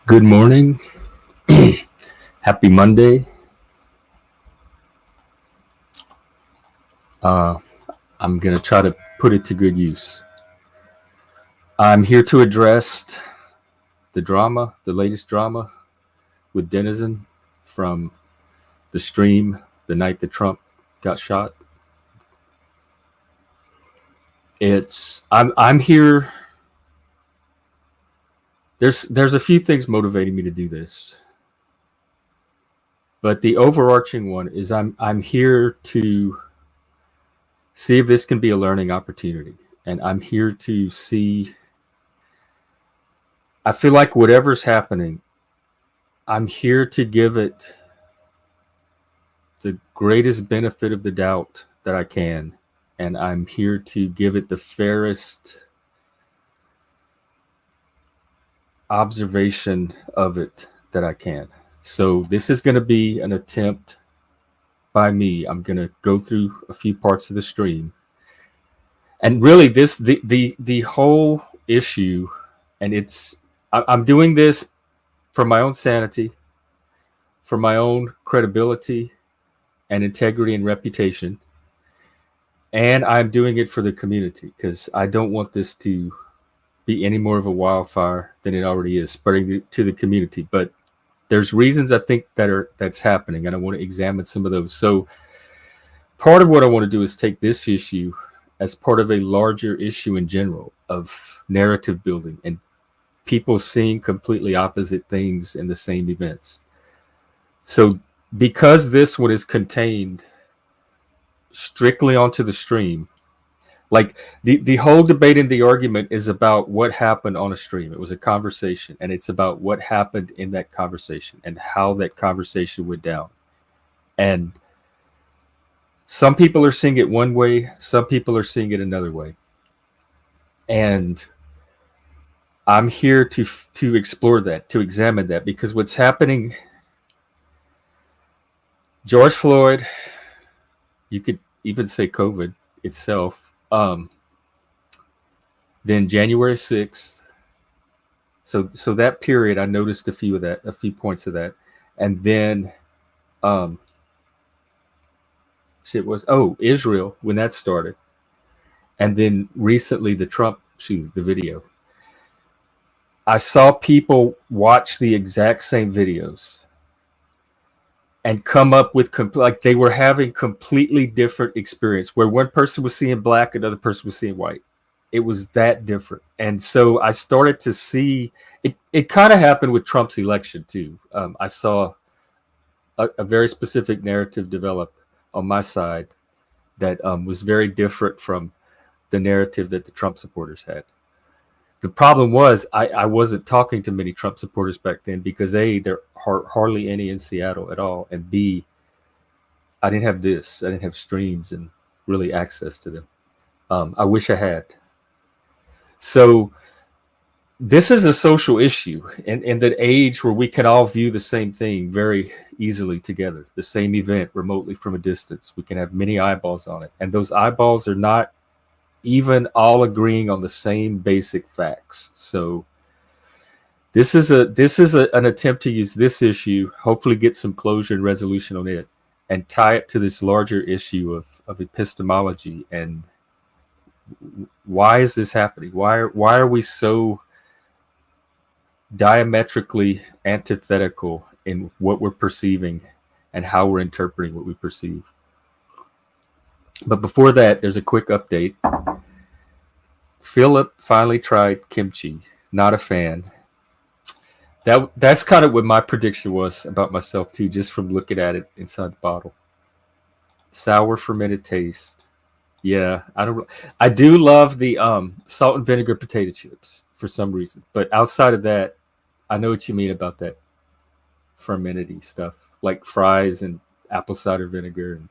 Good morning. Happy Monday. Uh, I'm going to try to put it to good use. I'm here to address the drama, the latest drama with Denizen from the stream the night that Trump got shot. I'm here. There's a few things motivating me to do this. But the overarching one is I'm here to see if this can be a learning opportunity. And I'm here to see. I feel like whatever's happening, I'm here to give it the greatest benefit of the doubt that I can. And I'm here to give it the fairest observation of it that I can. So this is going to be an attempt by me. I'm going to go through a few parts of the stream. And really the whole issue, and I'm doing this for my own sanity, for my own credibility and integrity and reputation. And I'm doing it for the community because I don't want this to be any more of a wildfire than it already is, spreading to the community. But there's reasons I think that's happening, and I want to examine some of those. So part of what I want to do is take this issue as part of a larger issue in general of narrative building and people seeing completely opposite things in the same events. So because this one is contained strictly onto the stream, like the whole debate and the argument is about what happened on a stream. It was a conversation, and it's about what happened in that conversation and how that conversation went down. And some people are seeing it one way, some people are seeing it another way. And I'm here to explore that, to examine that, because what's happening, George Floyd, you could even say COVID itself, then January 6th. So that period, I noticed a few points of that. And then Israel, when that started. And then recently the Trump shoot, the video. I saw people watch the exact same videos and come up with like they were having completely different experience, where one person was seeing black, another person was seeing white. It was that different. And so I started to see it. It kind of happened with Trump's election too. I saw a very specific narrative develop on my side that was very different from the narrative that the Trump supporters had. The problem was I wasn't talking to many Trump supporters back then because A, there are hardly any in Seattle at all, and B, I didn't have this. I didn't have streams and really access to them. I wish I had. So this is a social issue in that age where we can all view the same thing very easily together, the same event remotely from a distance. We can have many eyeballs on it, and those eyeballs are not even all agreeing on the same basic facts. So this is an attempt to use this issue, hopefully get some closure and resolution on it, and tie it to this larger issue of epistemology and why is this happening? Why are we so diametrically antithetical in what we're perceiving and how we're interpreting what we perceive? But before that, there's a quick update. Philip finally tried kimchi. Not a fan. That's kind of what my prediction was about myself too, just from looking at it inside the bottle. Sour fermented taste. Yeah, I do love the salt and vinegar potato chips for some reason, but outside of that, I know what you mean about that fermented stuff, like fries and apple cider vinegar.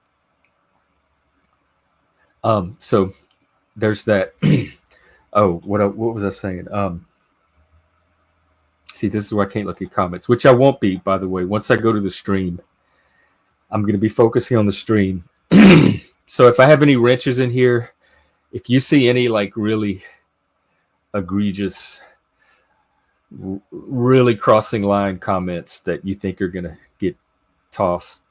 And so there's that. Oh, what was I saying? See, this is where I can't look at comments, which I won't be, by the way. Once I go to the stream, I'm going to be focusing on the stream. So if I have any wrenches in here, if you see any like really egregious really crossing line comments that you think are going to get tossed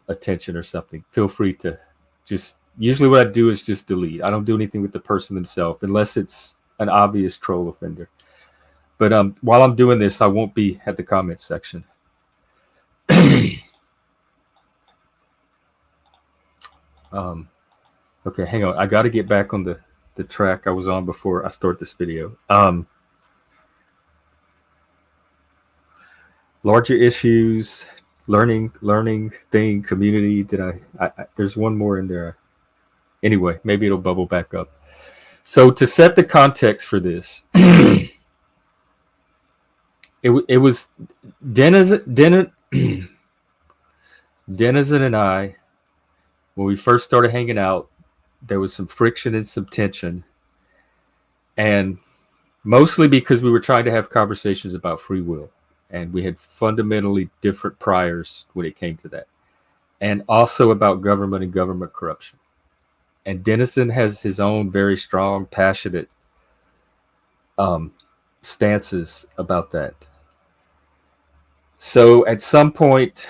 attention or something, feel free to just, usually what I do is just delete. I don't do anything with the person themselves unless it's an obvious troll offender. But while I'm doing this, I won't be at the comments section. Okay, hang on. I got to get back on the track I was on before I start this video. Larger issues, learning thing, community. Did I there's one more in there. Anyway, maybe it'll bubble back up. So to set the context for this, it was Denizen and I, when we first started hanging out, there was some friction and some tension, and mostly because we were trying to have conversations about free will, and we had fundamentally different priors when it came to that, and also about government and government corruption. And Denizen has his own very strong, passionate stances about that. So at some point,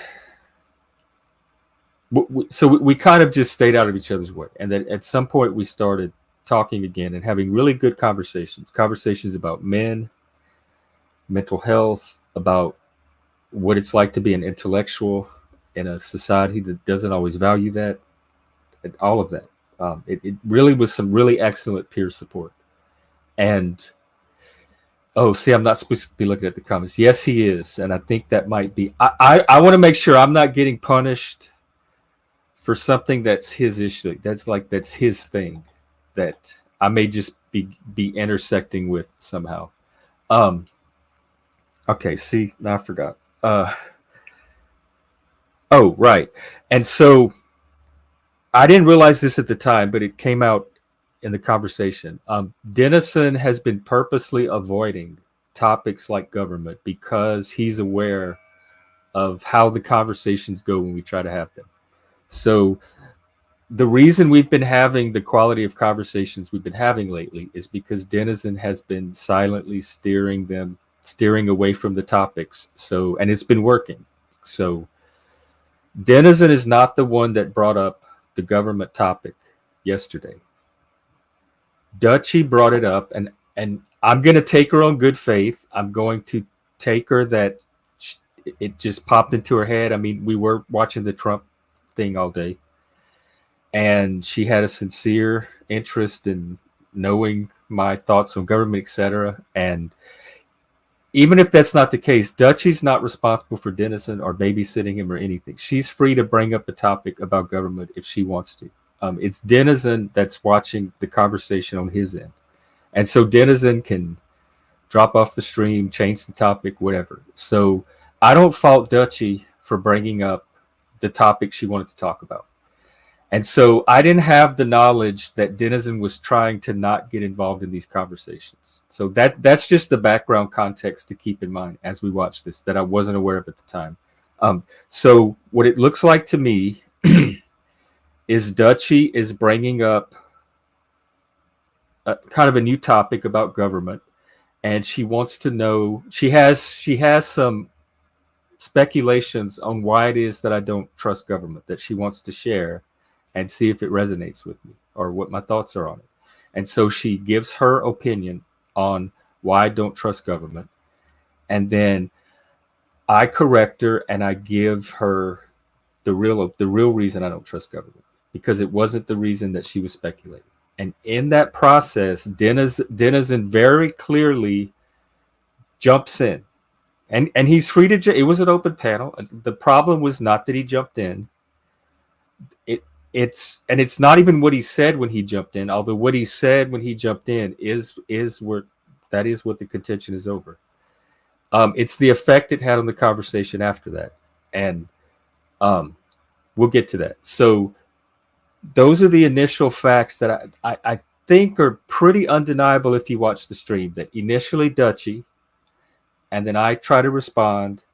we kind of just stayed out of each other's way. And then at some point we started talking again and having really good conversations about men, mental health, about what it's like to be an intellectual in a society that doesn't always value that, and all of that. It really was some really excellent peer support. And oh, see, I'm not supposed to be looking at the comments. Yes, he is. And I think that might be, I want to make sure I'm not getting punished for something that's his issue. That's his thing that I may just be intersecting with somehow. Okay, see, now I forgot. Oh, right. And so I didn't realize this at the time, but it came out in the conversation. Denizen has been purposely avoiding topics like government because he's aware of how the conversations go when we try to have them. So the reason we've been having the quality of conversations we've been having lately is because Denizen has been silently steering away from the topics. So, and it's been working. So Denizen is not the one that brought up the government topic yesterday. Dutchie brought it up, and I'm going to take her on good faith. I'm going to take her that it just popped into her head. I mean, we were watching the Trump thing all day, and she had a sincere interest in knowing my thoughts on government, etc. And even if that's not the case, Dutchie's not responsible for Denizen or babysitting him or anything. She's free to bring up a topic about government if she wants to. It's Denizen that's watching the conversation on his end. And so Denizen can drop off the stream, change the topic, whatever. So I don't fault Dutchie for bringing up the topic she wanted to talk about. And so I didn't have the knowledge that Denizen was trying to not get involved in these conversations. So that's just the background context to keep in mind as we watch this that I wasn't aware of at the time. So what it looks like to me is Dutchie is bringing up kind of a new topic about government, and she wants to know. She has some speculations on why it is that I don't trust government that she wants to share and see if it resonates with me or what my thoughts are on it. And so she gives her opinion on why I don't trust government, and then I correct her and I give her the real reason I don't trust government, because it wasn't the reason that she was speculating. And in that process, Denizen very clearly jumps in. And he's free to it was an open panel. The problem was not that he jumped in. It's not even what he said when he jumped in, although what he said when he jumped in is what the contention is over. It's the effect it had on the conversation after that. And we'll get to that. So those are the initial facts that I think are pretty undeniable if you watch the stream. That initially Dutchie, and then I try to respond,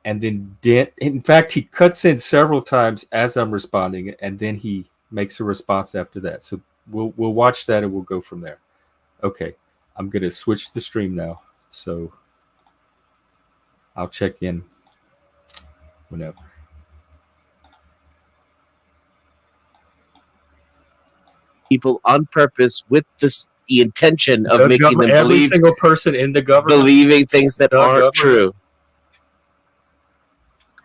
and then in fact he cuts in several times as I'm responding, and then he makes a response after that. So we'll watch that and we'll go from there. Okay, I'm gonna switch the stream now. So I'll check in whenever. People on purpose with the intention of making them every single person in the government believing things that aren't true.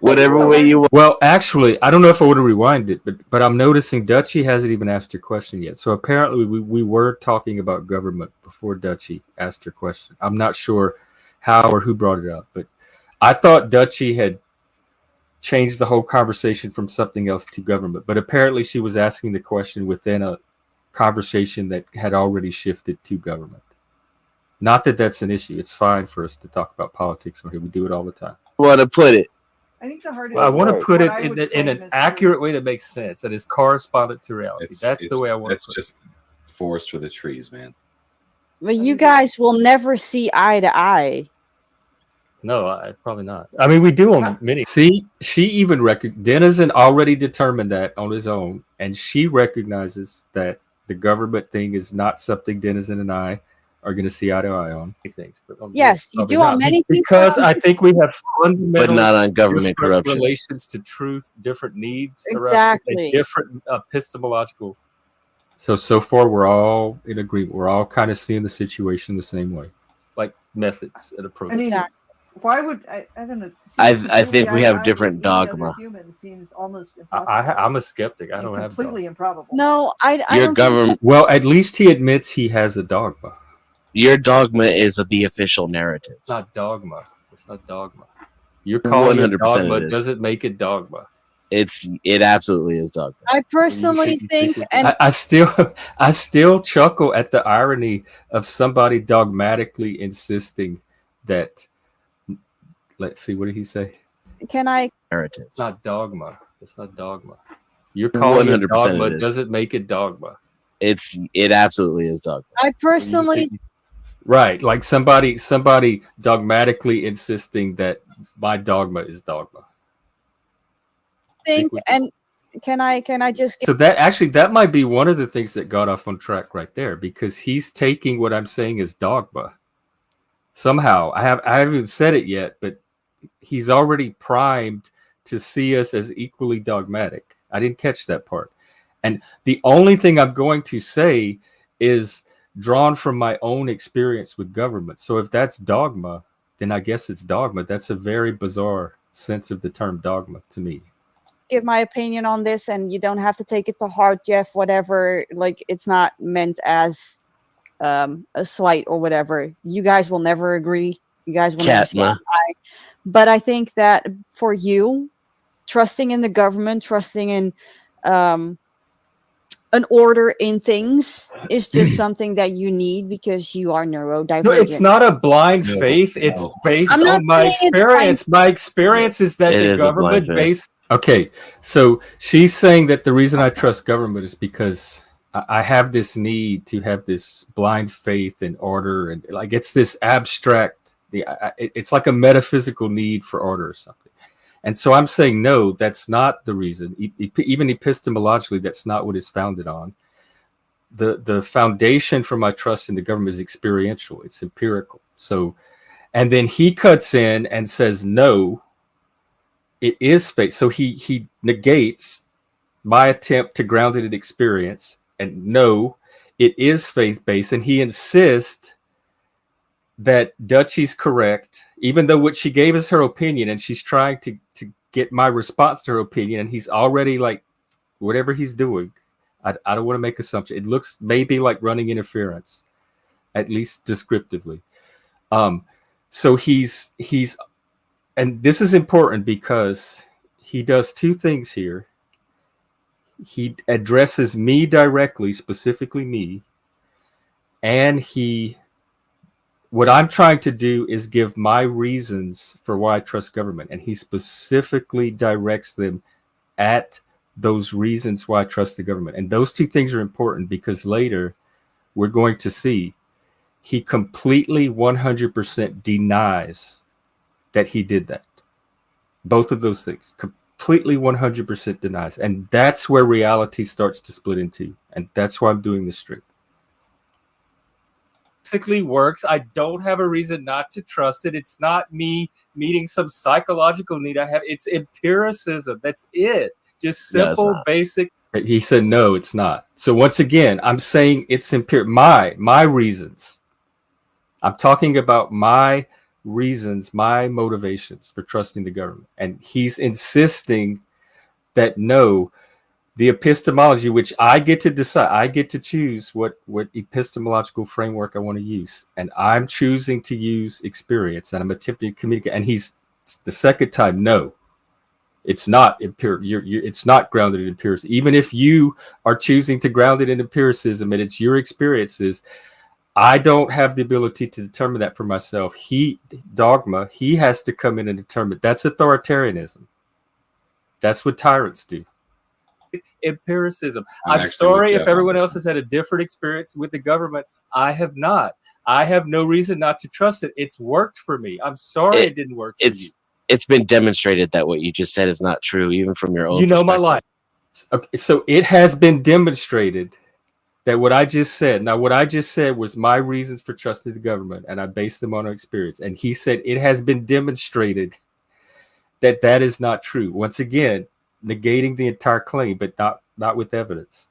Whatever way you want. Well, actually, I don't know if I would have rewind it, but I'm noticing Dutchie hasn't even asked her question yet. So apparently we were talking about government before Dutchie asked her question. I'm not sure how or who brought it up, but I thought Dutchie had changed the whole conversation from something else to government. But apparently she was asking the question within a conversation that had already shifted to government. Not that that's an issue. It's fine for us to talk about politics on here. We do it all the time. Want to put it? I think the hardest. Well, I want to put it in an accurate way that makes sense, that is correspondent to reality. That's the way I want to put it. That's just forest for the trees, man. But you guys will never see eye to eye. No, probably not. I mean, we do on many. See, she even Denizen already determined that on his own, and she recognizes that the government thing is not something Denizen and I are going to see eye to eye on. Things, but yes, you do on many things. Because I think we have fundamental, but not on government corruption, relations to truth, different needs, exactly, different epistemological. So far, we're all in agreement. We're all kind of seeing the situation the same way, like methods and approaches. I mean, why would I don't know? I think we have different dogma. Human seems almost impossible. I'm a skeptic. I don't have completely improbable. No, I your don't government. Well, at least he admits he has a dogma. Your dogma is the official narrative. It's not dogma. It's not dogma. You're calling 100% it dogma. It doesn't make it dogma. It absolutely is dogma. I personally think, and I still chuckle at the irony of somebody dogmatically insisting that. Let's see, what did he say? Can I? Narrative. It's not dogma. It's not dogma. You're calling 100% it dogma. It doesn't make it dogma. It absolutely is dogma. I personally. Right, like somebody dogmatically insisting that my dogma is dogma. And can I just? So that might be one of the things that got off on track right there, because he's taking what I'm saying as dogma. Somehow, I haven't said it yet, but he's already primed to see us as equally dogmatic. I didn't catch that part. And the only thing I'm going to say is drawn from my own experience with government. So if that's dogma, then I guess it's dogma. That's a very bizarre sense of the term dogma to me. Give my opinion on this, and you don't have to take it to heart, Jeff. Whatever, like, it's not meant as a slight or whatever. You guys will never agree. You guys will never see eye. But I think that for you, trusting in the government, trusting in an order in things is just something that you need because you are neurodivergent. No, it's not a blind faith. It's based on my experience. My experience is that the government based. Okay, so she's saying that the reason I trust government is because I have this need to have this blind faith in order, and like it's this abstract. It's like a metaphysical need for order or something. And so I'm saying, no, that's not the reason. Even epistemologically, that's not what it's founded on. The foundation for my trust in the government is experiential. It's empirical. So, and then he cuts in and says, no, it is faith. So he negates my attempt to ground it in experience. And no, it is faith-based. And he insists that Dutchie's correct, even though what she gave is her opinion, and she's trying to get my response to her opinion, and he's already like, whatever he's doing, I don't want to make assumptions. It looks maybe like running interference, at least descriptively. So he's, and this is important because he does two things here. He addresses me directly, specifically me, and what I'm trying to do is give my reasons for why I trust government, and he specifically directs them at those reasons why I trust the government. And those two things are important because later we're going to see he completely 100% denies that he did that. Both of those things, completely 100% denies. And that's where reality starts to split into. And that's why I'm doing this strip. basically works. I don't have a reason not to trust it. It's not me meeting some psychological need I have. It's empiricism. That's it. Just simple, basic. He said, no, it's not. So once again, I'm saying it's my reasons. I'm talking about my reasons, my motivations for trusting the government. And he's insisting that no, the epistemology, which I get to decide, I get to choose what epistemological framework I want to use. And I'm choosing to use experience, and I'm attempting to communicate. And he's the second time, no, it's not it's not grounded in empiricism. Even if you are choosing to ground it in empiricism and it's your experiences, I don't have the ability to determine that for myself. He has to come in and determine. That's authoritarianism. That's what tyrants do. Empiricism. I'm sorry if everyone else has had a different experience with the government. I have not. I have no reason not to trust it. It's worked for me. I'm sorry it didn't work for you. It's been demonstrated that what you just said is not true, even from your own You know my life. Okay, so it has been demonstrated that what I just said, now what I just said was my reasons for trusting the government, and I based them on our experience. And he said it has been demonstrated that that is not true. Once again, negating the entire claim, but not with evidence,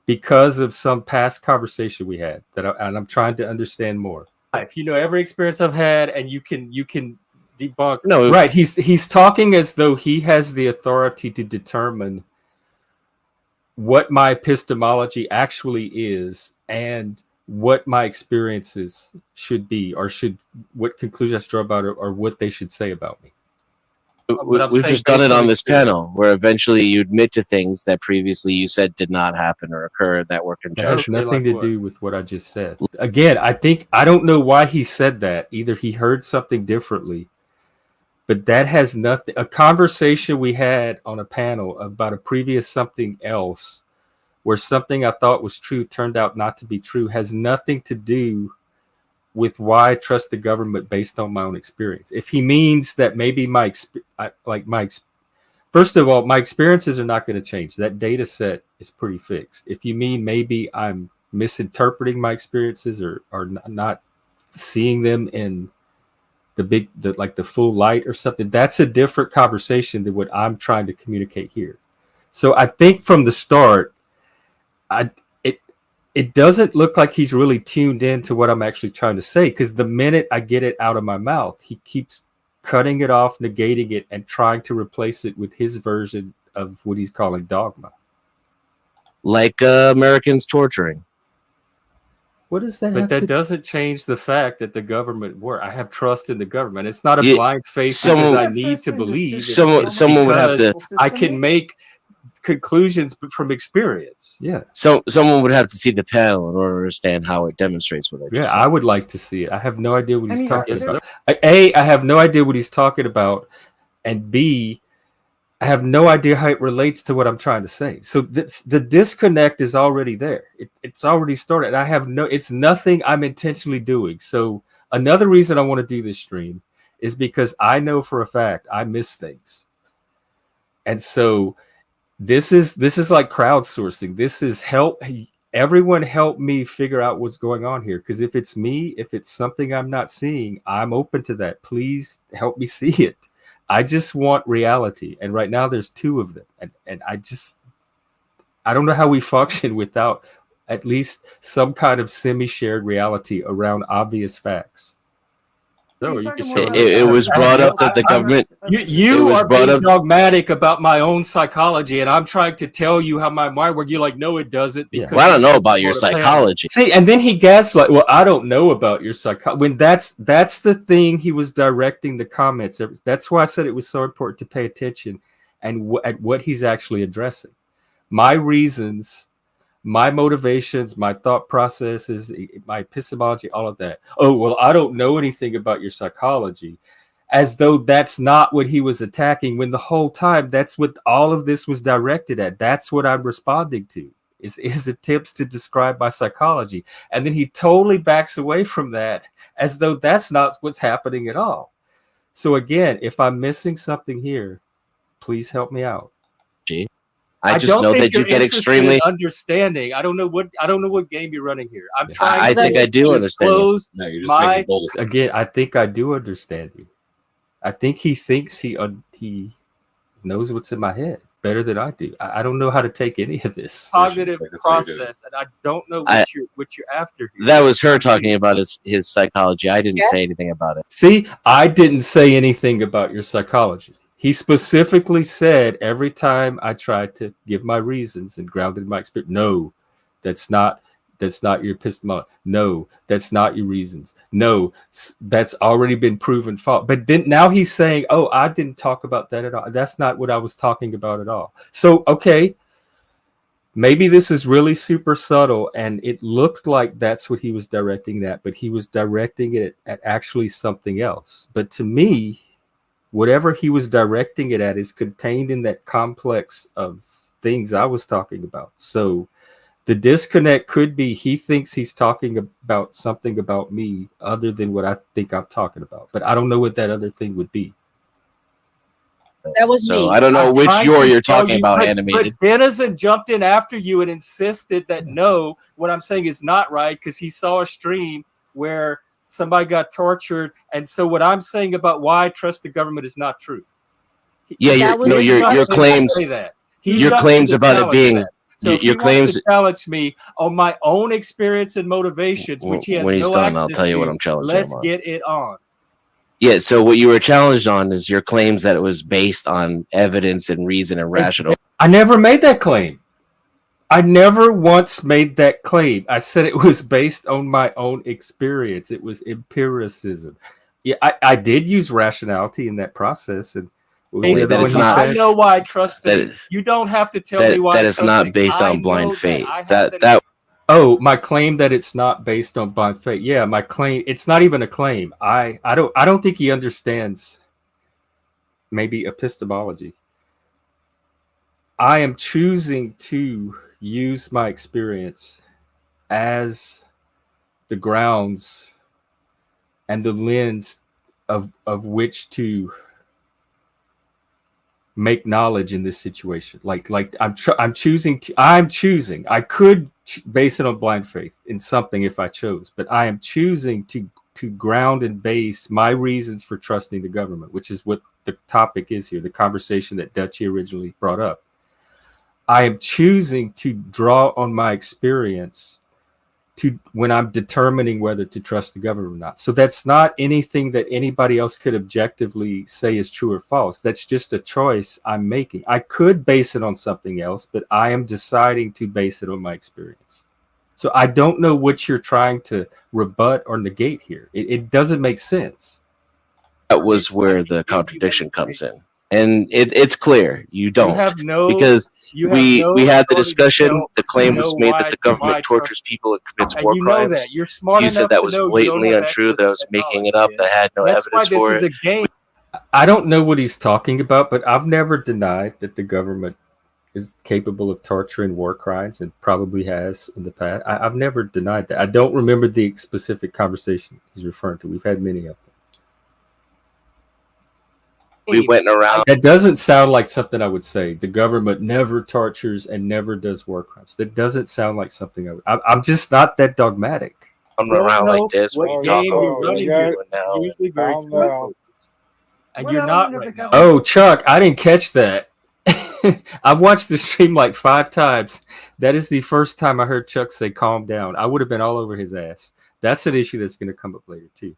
because of some past conversation we had and I'm trying to understand more. If you know every experience I've had, and you can debunk. No, right? He's talking as though he has the authority to determine what my epistemology actually is and what my experiences should be, or what conclusions I draw about it, or what they should say about me. We've just done it on this panel, where eventually you admit to things that previously you said did not happen or occur that were conjecture. That has nothing to do with what I just said. Again, I don't know why he said that. Either he heard something differently, but that has nothing. A conversation we had on a panel about a previous something else, where something I thought was true turned out not to be true, has nothing to do with why I trust the government based on my own experience. If he means that maybe first of all, my experiences are not going to change. That data set is pretty fixed. If you mean maybe I'm misinterpreting my experiences or not seeing them in the full light or something, that's a different conversation than what I'm trying to communicate here. So I think from the start, it doesn't look like he's really tuned in to what I'm actually trying to say, because the minute I get it out of my mouth, he keeps cutting it off, negating it, and trying to replace it with his version of what he's calling dogma. Like Americans torturing. What does that have? But that doesn't change the fact that the government I have trust in the government. It's not a blind faith because I need to believe. Someone would have to. I can make conclusions from experience. Yeah. So someone would have to see the panel in order to understand how it demonstrates what I just said. I would like to see it. I have no idea what he's talking about. A, I have no idea what he's talking about, and B, I have no idea how it relates to what I'm trying to say. So the disconnect is already there. It's already started. It's nothing I'm intentionally doing. So another reason I want to do this stream is because I know for a fact I miss things. And so this is like crowdsourcing. This is everyone help me figure out what's going on here. Because if it's me, if it's something I'm not seeing, I'm open to that. Please help me see it. I just want reality. And right now there's two of them. And I don't know how we function without at least some kind of semi-shared reality around obvious facts. So it was brought up that the government. You are being dogmatic about my own psychology, and I'm trying to tell you how my mind works. You're like, no, it doesn't. Because well, I don't know about your psychology. See, and then he gaslight. Well, I don't know about your psychology. When that's the thing he was directing the comments. That's why I said it was so important to pay attention and at what he's actually addressing. My reasons, my motivations, my thought processes, my epistemology, all of that. Oh, well, I don't know anything about your psychology, as though that's not what he was attacking, when the whole time that's what all of this was directed at. That's what I'm responding to, is attempts to describe my psychology. And then he totally backs away from that as though that's not what's happening at all. So again, if I'm missing something here, please help me out. I just don't know think that you you're get interested in extremely. understanding. I don't know what game you're running here. I'm Yeah. trying. I to think I do understand you. disclose No, you're just my making bold. again. I think I do understand you. I think he thinks he knows what's in my head better than I do. I don't know how to take any of this cognitive That's how you do it. process, and I don't know I- what you're after here. That was her talking about his psychology. I didn't Yeah. say anything about it. See, I didn't say anything about your psychology. He specifically said every time I tried to give my reasons and grounded my experience, no, that's not your epistemology. No, that's not your reasons. No, that's already been proven false. But then now he's saying, oh, I didn't talk about that at all. That's not what I was talking about at all. So, okay, maybe this is really super subtle, and it looked like that's what he was directing at, but he was directing it at actually something else. But to me, whatever he was directing it at is contained in that complex of things I was talking about. So the disconnect could be he thinks he's talking about something about me other than what I think I'm talking about. But I don't know what that other thing would be. That was So me. I don't know I'm which trying you're to tell talking you, about, but animated. Denizen jumped in after you and insisted that no, what I'm saying is not right because he saw a stream where somebody got tortured, and so what I'm saying about why I trust the government is not true. Yeah, That was your claims, your claims about it being, so if your he claims. wants to challenge me on my own experience and motivations, which he has When he's no done, I'll access tell you to, what I'm challenging let's him on. get it on. Yeah, so what you were challenged on is your claims that it was based on evidence and reason and rational. I never made that claim. I never once made that claim. I said it was based on my own experience. It was empiricism. Yeah, I did use rationality in that process, and I know why I trust him. You don't have to tell me why. That it's not based on blind faith. Oh, my claim that it's not based on blind faith. Yeah, my claim. It's not even a claim. I don't think he understands maybe epistemology. I am choosing to use my experience as the grounds and the lens of which to make knowledge in this situation. Like I'm choosing. I could base it on blind faith in something if I chose, but I am choosing to ground and base my reasons for trusting the government, which is what the topic is here, the conversation that Dutchie originally brought up. I am choosing to draw on my experience when I'm determining whether to trust the government or not. So that's not anything that anybody else could objectively say is true or false. That's just a choice I'm making. I could base it on something else, but I am deciding to base it on my experience. So I don't know what you're trying to rebut or negate here. It doesn't make sense. That was where the contradiction comes in. And it's clear you don't, because we had the discussion. The claim was made that the government tortures people and commits war crimes. That. You're smart you said that was blatantly untrue, that I was making it up, that I had no evidence for it. I don't know what he's talking about, but I've never denied that the government is capable of torturing war crimes and probably has in the past. I've never denied that. I don't remember the specific conversation he's referring to. We've had many of them. We went around. That doesn't sound like something I would say. The government never tortures and never does war crimes. That doesn't sound like something I'm just not that dogmatic. I'm around like this. What game you're running here usually very and you're not right now. Oh, Chuck, I didn't catch that. I've watched the stream like 5 times. That is the first time I heard Chuck say calm down. I would have been all over his ass. That's an issue that's going to come up later too.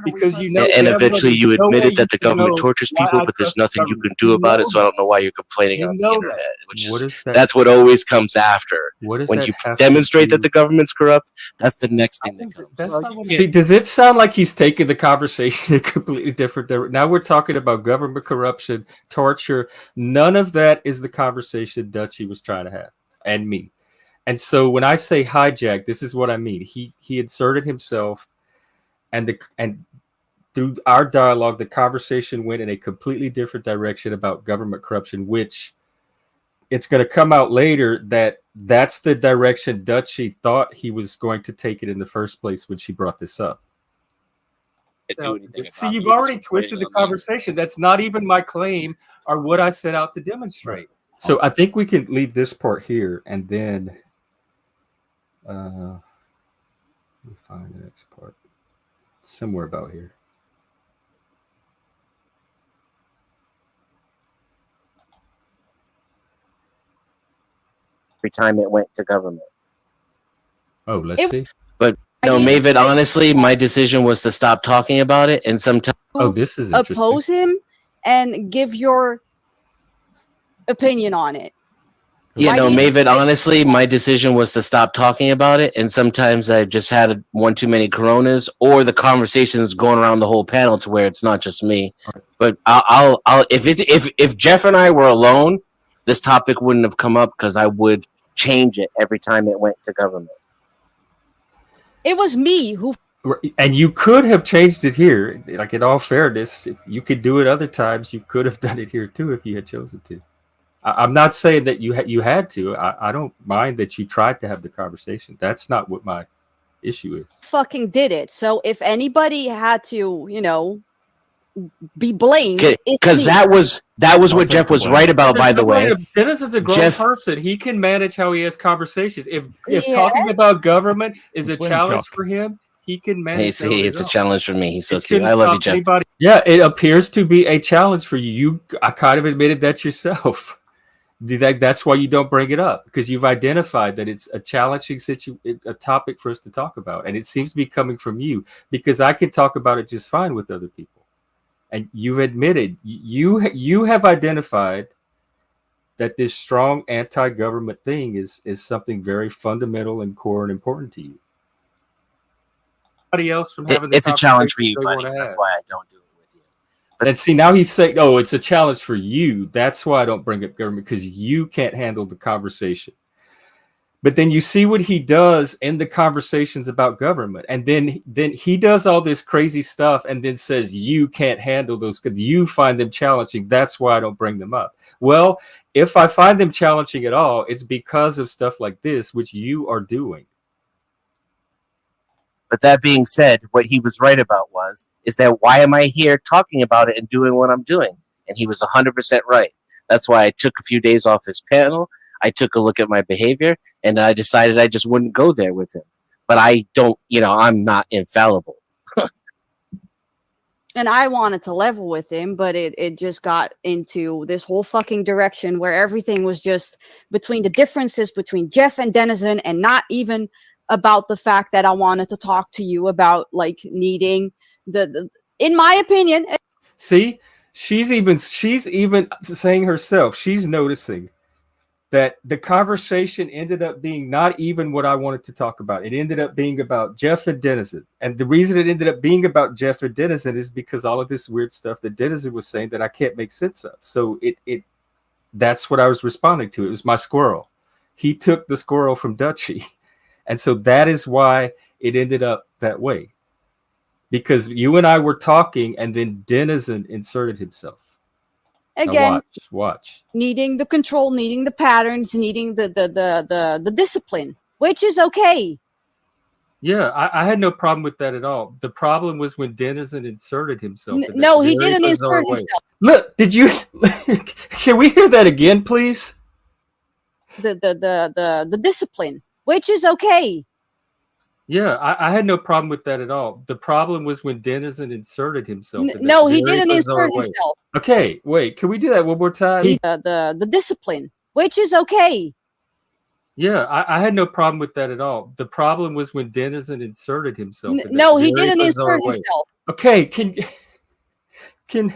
Because you know, and eventually you admitted that the government tortures people, but there's nothing you can do about it. So I don't know why you're complaining on the internet. Which is that's what always comes after. When you demonstrate that the government's corrupt, that's the next thing that comes. See, does it sound like he's taking the conversation a completely different direction? Now we're talking about government corruption, torture. None of that is the conversation Dutchie was trying to have, and me. And so when I say hijack, this is what I mean. He inserted himself. And through our dialogue, the conversation went in a completely different direction about government corruption, which it's going to come out later that that's the direction Dutchie thought he was going to take it in the first place when she brought this up. So, see, you've already twisted the conversation. That's not even my claim or what I set out to demonstrate. So I think we can leave this part here, and then let me find the next part. Somewhere about here. Every time it went to government. Oh, let's see. But no, Mavid, honestly, my decision was to stop talking about it, and sometimes this is interesting. Oppose him and give your opinion on it. Yeah, no, Mavid, honestly, my decision was to stop talking about it, and sometimes I just had one too many Coronas, or the conversation is going around the whole panel to where it's not just me. Right. But I'll if Jeff and I were alone, this topic wouldn't have come up because I would change it every time it went to government. It was me who. And you could have changed it here, like in all fairness. If you could do it other times, you could have done it here too if you had chosen to. I'm not saying that you had to. I don't mind that you tried to have the conversation. That's not what my issue is. Fucking did it. So if anybody had to, be blamed, because that was what Jeff was right about. By the way, Dennis is a grown person. He can manage how he has conversations. If talking about government is a challenge for him, he can manage. Hey, it's a challenge for me. He's so cute. I love you, Jeff. Yeah, it appears to be a challenge for you. I kind of admitted that yourself. That's why you don't bring it up, because you've identified that it's a challenging a topic for us to talk about, and it seems to be coming from you, because I can talk about it just fine with other people, and you've admitted you have identified that this strong anti-government thing is something very fundamental and core and important to you. Anybody else from having it's a challenge for you, buddy. That's why I don't do it. And see, now he's saying, oh, it's a challenge for you. That's why I don't bring up government, because you can't handle the conversation. But then you see what he does in the conversations about government. And then he does all this crazy stuff and then says, you can't handle those because you find them challenging. That's why I don't bring them up. Well, if I find them challenging at all, it's because of stuff like this, which you are doing. But that being said, what he was right about is that why am I here talking about it and doing what I'm doing? And he was 100% right. That's why I took a few days off his panel. I took a look at my behavior, and I decided I just wouldn't go there with him. But I don't, I'm not infallible. And I wanted to level with him, but it just got into this whole fucking direction where everything was just between the differences between Jeff and Denizen, and not even about the fact that I wanted to talk to you about needing the in my opinion. See, she's even saying herself, she's noticing that the conversation ended up being not even what I wanted to talk about. It ended up being about Jeff and Denizen. And the reason it ended up being about Jeff and Denizen is because all of this weird stuff that Denizen was saying that I can't make sense of. So that's what I was responding to. It was my squirrel. He took the squirrel from Dutchie. And so that is why it ended up that way. Because you and I were talking, and then Denizen inserted himself. Again, watch. Needing the control, needing the patterns, needing the discipline, which is okay. Yeah, I had no problem with that at all. The problem was when Denizen inserted himself. No, he didn't insert himself. Look, did you? Can we hear that again, please? The discipline. Which is okay. Yeah, I had no problem with that at all. The problem was when Denizen inserted himself. No, he didn't insert himself. Okay, wait. Can we do that one more time? The discipline, which is okay. Yeah, I had no problem with that at all. The problem was when Denizen inserted himself. No, he didn't insert himself. Okay, can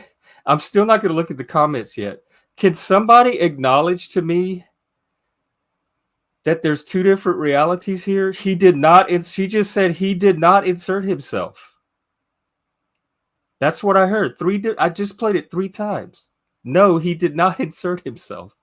I'm still not going to look at the comments yet. Can somebody acknowledge to me that there's two different realities here? He did not. She just said he did not insert himself. That's what I heard. I just played it 3 times. No, he did not insert himself.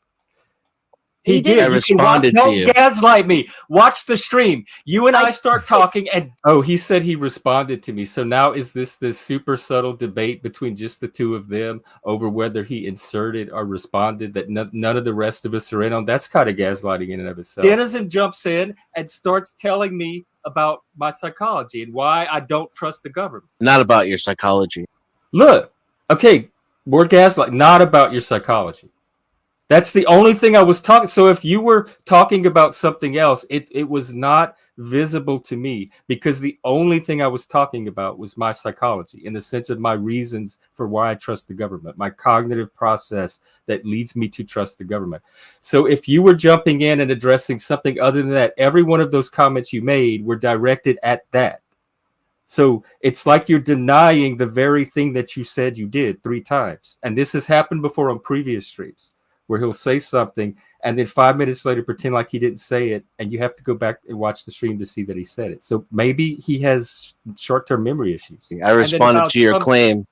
He did. I responded to you. Don't gaslight me. Watch the stream. You and I start talking, and he said he responded to me. So now is this super subtle debate between just the two of them over whether he inserted or responded that none of the rest of us are in on? That's kind of gaslighting in and of itself. Denizen jumps in and starts telling me about my psychology and why I don't trust the government. Not about your psychology. Look, okay, we're gaslighting. Not about your psychology. That's the only thing I was talking. So if you were talking about something else, it was not visible to me, because the only thing I was talking about was my psychology, in the sense of my reasons for why I trust the government, my cognitive process that leads me to trust the government. So if you were jumping in and addressing something other than that, every one of those comments you made were directed at that. So it's like you're denying the very thing that you said you did 3 times. And this has happened before on previous streams, where he'll say something and then 5 minutes later pretend like he didn't say it, and you have to go back and watch the stream to see that he said it. So maybe he has short-term memory issues. I responded to your claim.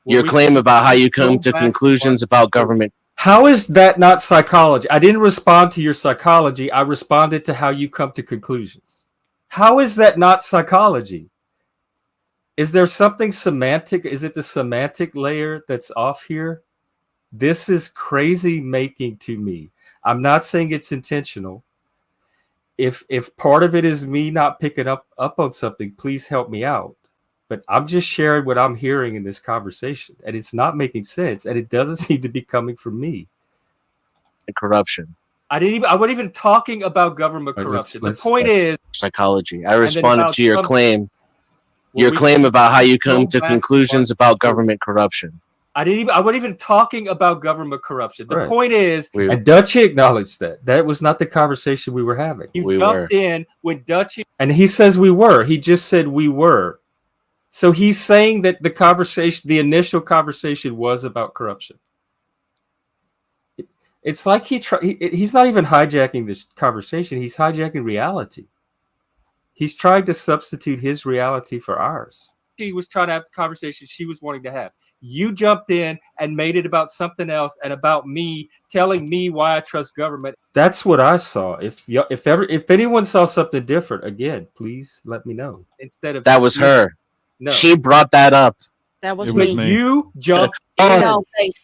Your claim about how you come to conclusions about government. How is that not psychology? I didn't respond to your psychology. I responded to how you come to conclusions. How is that not psychology? Is there something semantic? Is it the semantic layer that's off here? This is crazy making to me. I'm not saying it's intentional. If part of it is me not picking up on something, please help me out. But I'm just sharing what I'm hearing in this conversation, and it's not making sense, and it doesn't seem to be coming from me. And corruption. I wasn't even talking about government corruption. The point is psychology. I responded to your claim. Your claim about how you come to conclusions about government corruption. I wasn't even talking about government corruption. The point is, and Dutchie acknowledged that. That was not the conversation we were having. You jumped in when Dutchie, and he says we were. He just said we were. So he's saying that the conversation, the initial conversation, was about corruption. It's like he's not even hijacking this conversation. He's hijacking reality. He's trying to substitute his reality for ours. She was trying to have the conversation she was wanting to have. You jumped in and made it about something else and about me, telling me why I trust government. That's what I saw. If anyone saw something different, again, please let me know. Instead of that was her. No, she brought that up. That was me. You jumped.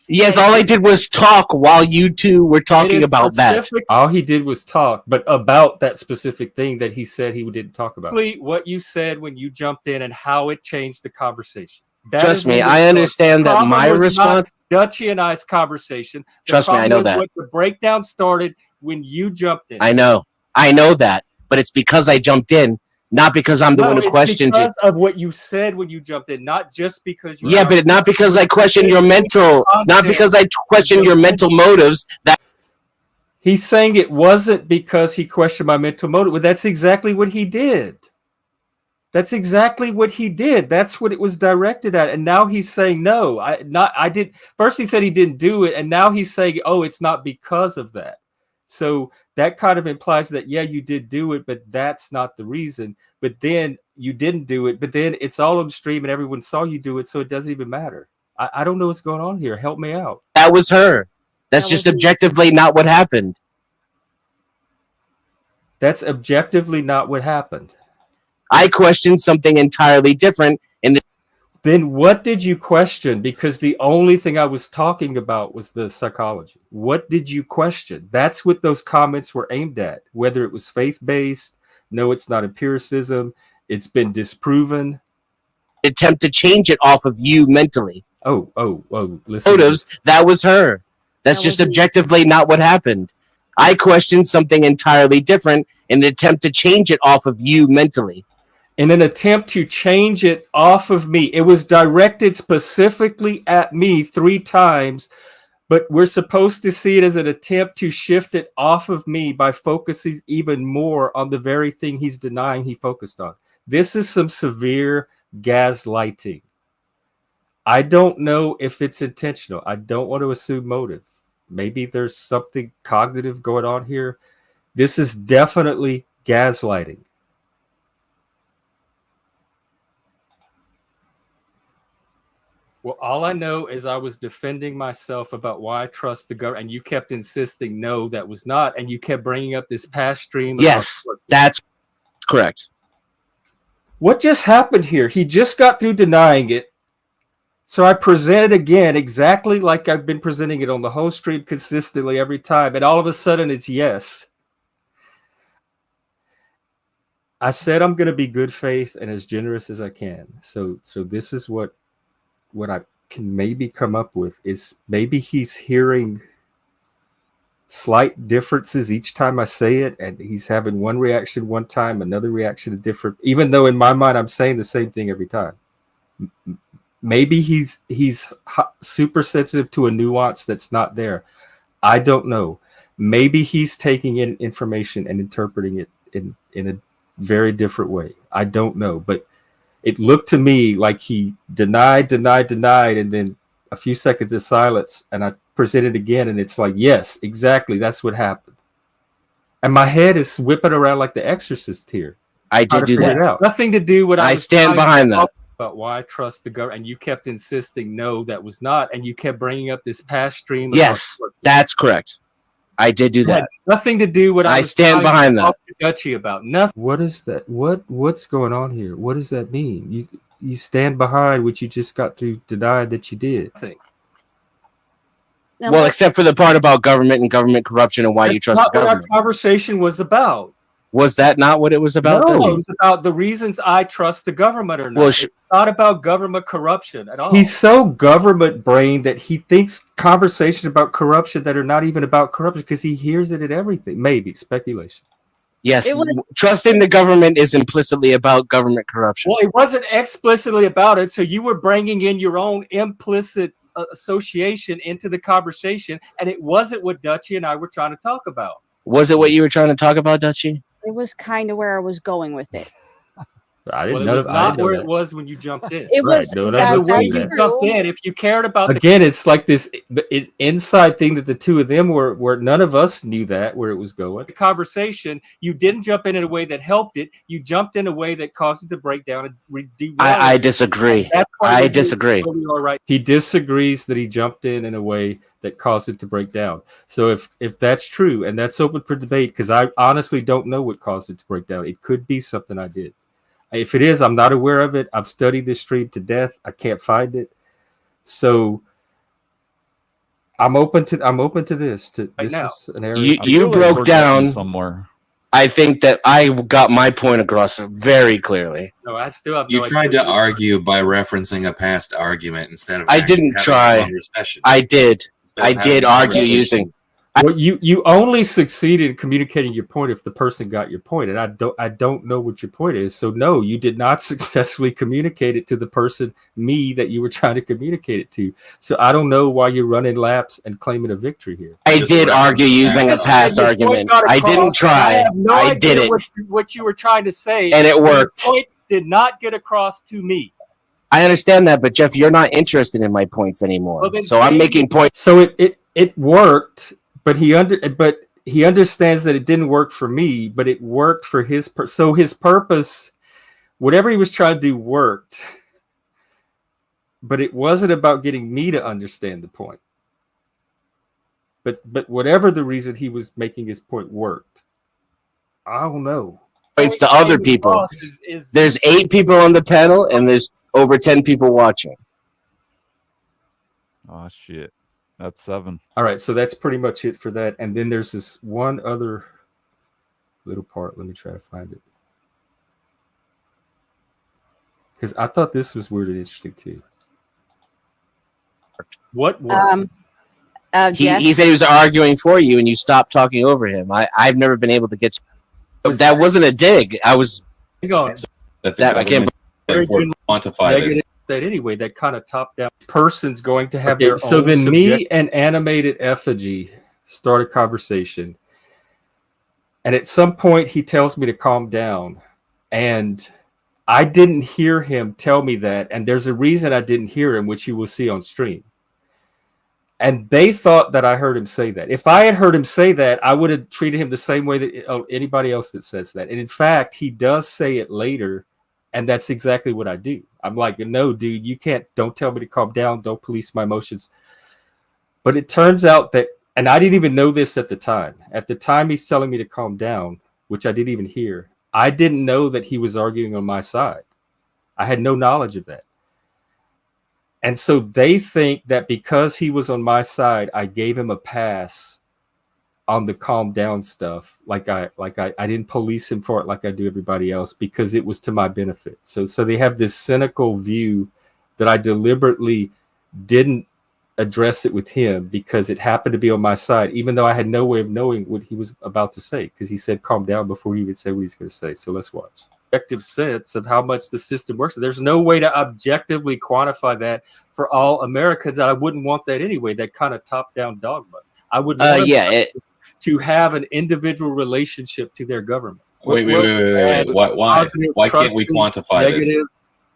Yes, all I did was talk while you two were talking about that. All he did was talk, but about that specific thing that he said he didn't talk about. What you said when you jumped in and how it changed the conversation. Trust me, I understand that my response. Dutchie and I's conversation. Trust me, I know that. What the breakdown started when you jumped in. I know that, but it's because I jumped in. Not because I'm the one who questioned you. Because of what you said when you jumped in, not just because you. Yeah, but not because I questioned your mental. Not because I questioned your mental motives. That he's saying it wasn't because he questioned my mental motive. Well, that's exactly what he did. That's exactly what he did. That's what it was directed at. And now he's saying no. I did. First he said he didn't do it, and now he's saying, oh, it's not because of that. So that kind of implies that, yeah, you did do it, but that's not the reason. But then you didn't do it, but then it's all on stream and everyone saw you do it, so it doesn't even matter. I don't know what's going on here. Help me out. That was her. That's just objectively not what happened. That's objectively not what happened. I questioned something entirely different. Then what did you question? Because the only thing I was talking about was the psychology. What did you question? That's what those comments were aimed at. Whether it was faith-based, no, it's not empiricism, it's been disproven. Attempt to change it off of you mentally. Oh, listen. Motives, that was her. That's just objectively not what happened. I questioned something entirely different in an attempt to change it off of you mentally. In an attempt to change it off of me. It was directed specifically at me 3 times, but we're supposed to see it as an attempt to shift it off of me by focusing even more on the very thing he's denying he focused on. This is some severe gaslighting. I don't know if it's intentional. I don't want to assume motive. Maybe there's something cognitive going on here. This is definitely gaslighting. Well, all I know is I was defending myself about why I trust the government, and you kept insisting, no, that was not, and you kept bringing up this past stream. Yes, that's correct. What just happened here? He just got through denying it, so I presented again exactly like I've been presenting it on the whole stream consistently every time, and all of a sudden it's yes. I said I'm going to be good faith and as generous as I can. So this is what I can maybe come up with is maybe he's hearing slight differences each time I say it, and he's having one reaction one time, another reaction different, even though in my mind I'm saying the same thing every time. Maybe he's super sensitive to a nuance that's not there. I don't know. Maybe he's taking in information and interpreting it in a very different way. I don't know, but it looked to me like he denied, and then a few seconds of silence, and I presented again, and it's like, yes, exactly, that's what happened. And my head is whipping around like The Exorcist here. I did do that. Nothing to do with. I stand behind that. But why trust the government? And you kept insisting, no, that was not. And you kept bringing up this past stream. Yes, that's correct. I did do that. Nothing to do with. I stand behind that. Dutchy about nothing. What is that? What's going on here? What does that mean? You stand behind what you just got to deny that you did. Well, except for the part about government and government corruption and why you trust the government. What our conversation was about. Was that not what it was about? No, it was about the reasons I trust the government or not. Well, it's not about government corruption at all. Oh. He's so government brained that he thinks conversations about corruption that are not even about corruption because he hears it in everything. Maybe speculation. Yes, trusting the government is implicitly about government corruption. Well, it wasn't explicitly about it, so you were bringing in your own implicit association into the conversation, and it wasn't what Dutchy and I were trying to talk about. Was it what you were trying to talk about, Dutchy? It was kind of where I was going with it. I didn't know. It was not where it was when you jumped in. It was the way you jumped in. If you cared about again, it's like this inside thing that the two of them were, where none of us knew that where it was going. The conversation, you didn't jump in a way that helped it. You jumped in a way that caused it to break down and I disagree. I disagree. All right. He disagrees that he jumped in a way that caused it to break down. So if that's true, and that's open for debate, because I honestly don't know what caused it to break down. It could be something I did. If it is, I'm not aware of it. I've studied this stream to death. I can't find it. So I'm open to this. This is an area you broke down somewhere. I think that I got my point across very clearly. No, I still have. You tried to argue by referencing a past argument instead of. I didn't try. I did. I did argue using. Well, you only succeed in communicating your point if the person got your point, and I don't know what your point is. So no, you did not successfully communicate it to the person, me, that you were trying to communicate it to. So I don't know why you're running laps and claiming a victory here. I did argue using a past argument. I didn't try. I did it. What you were trying to say, and it worked. The point did not get across to me. I understand that, but Jeff, you're not interested in my points anymore. Well, so I'm making points. So it worked. But he understands that it didn't work for me, but it worked for his so his purpose, whatever he was trying to do, worked. But it wasn't about getting me to understand the point. But whatever the reason he was making his point worked. I don't know. Points to other people. There's 8 people on the panel, and there's over 10 people watching. Oh shit. That's 7. All right, so that's pretty much it for that. And then there's this one other little part. Let me try to find it. Because I thought this was weird and interesting too. What? He said he was arguing for you, and you stopped talking over him. I've never been able to get. That wasn't a dig. I was. I can't quantify this. That anyway, that kind of top-down person's going to have their own. So then me and Animated Effigy start a conversation. And at some point, he tells me to calm down. And I didn't hear him tell me that. And there's a reason I didn't hear him, which you will see on stream. And they thought that I heard him say that. If I had heard him say that, I would have treated him the same way that anybody else that says that. And in fact, he does say it later. And that's exactly what I do. I'm like, no, dude, you can't. Don't tell me to calm down. Don't police my emotions. But it turns out that, and I didn't even know this at the time. At the time he's telling me to calm down, which I didn't even hear, I didn't know that he was arguing on my side. I had no knowledge of that. And so they think that because he was on my side, I gave him a pass on the calm down stuff, like I didn't police him for it like I do everybody else, because it was to my benefit. So they have this cynical view that I deliberately didn't address it with him because it happened to be on my side, even though I had no way of knowing what he was about to say because he said calm down before he even said what he's going to say. So let's watch. Objective sense of how much the system works. There's no way to objectively quantify that for all Americans. I wouldn't want that anyway, that kind of top-down dogma. I would want to have an individual relationship to their government. Wait. Why can't we quantify this?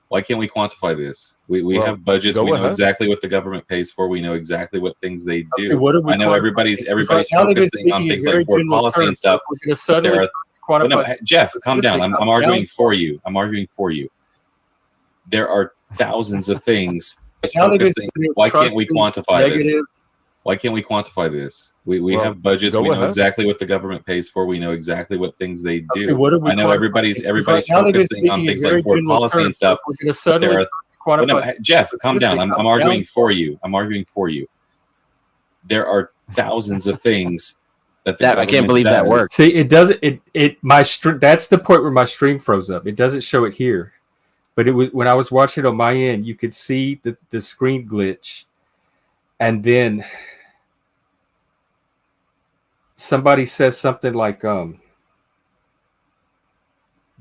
Why can't we quantify this? We have budgets. We know exactly what the government pays for. We know exactly what things they do. I know everybody's focusing on things like foreign policy and stuff. No, Jeff, calm down. I'm arguing for you. There are thousands of things. Why can't we quantify this? Why can't we quantify this? We have budgets. We know exactly what the government pays for. We know exactly what things they do. I know everybody's focusing on things like foreign policy and stuff. No, Jeff, calm down. I'm arguing for you. There are thousands of things that I can't believe that works. See, it doesn't. That's the point where my stream froze up. It doesn't show it here, but it was when I was watching it on my end. You could see the screen glitch, and then somebody says something like,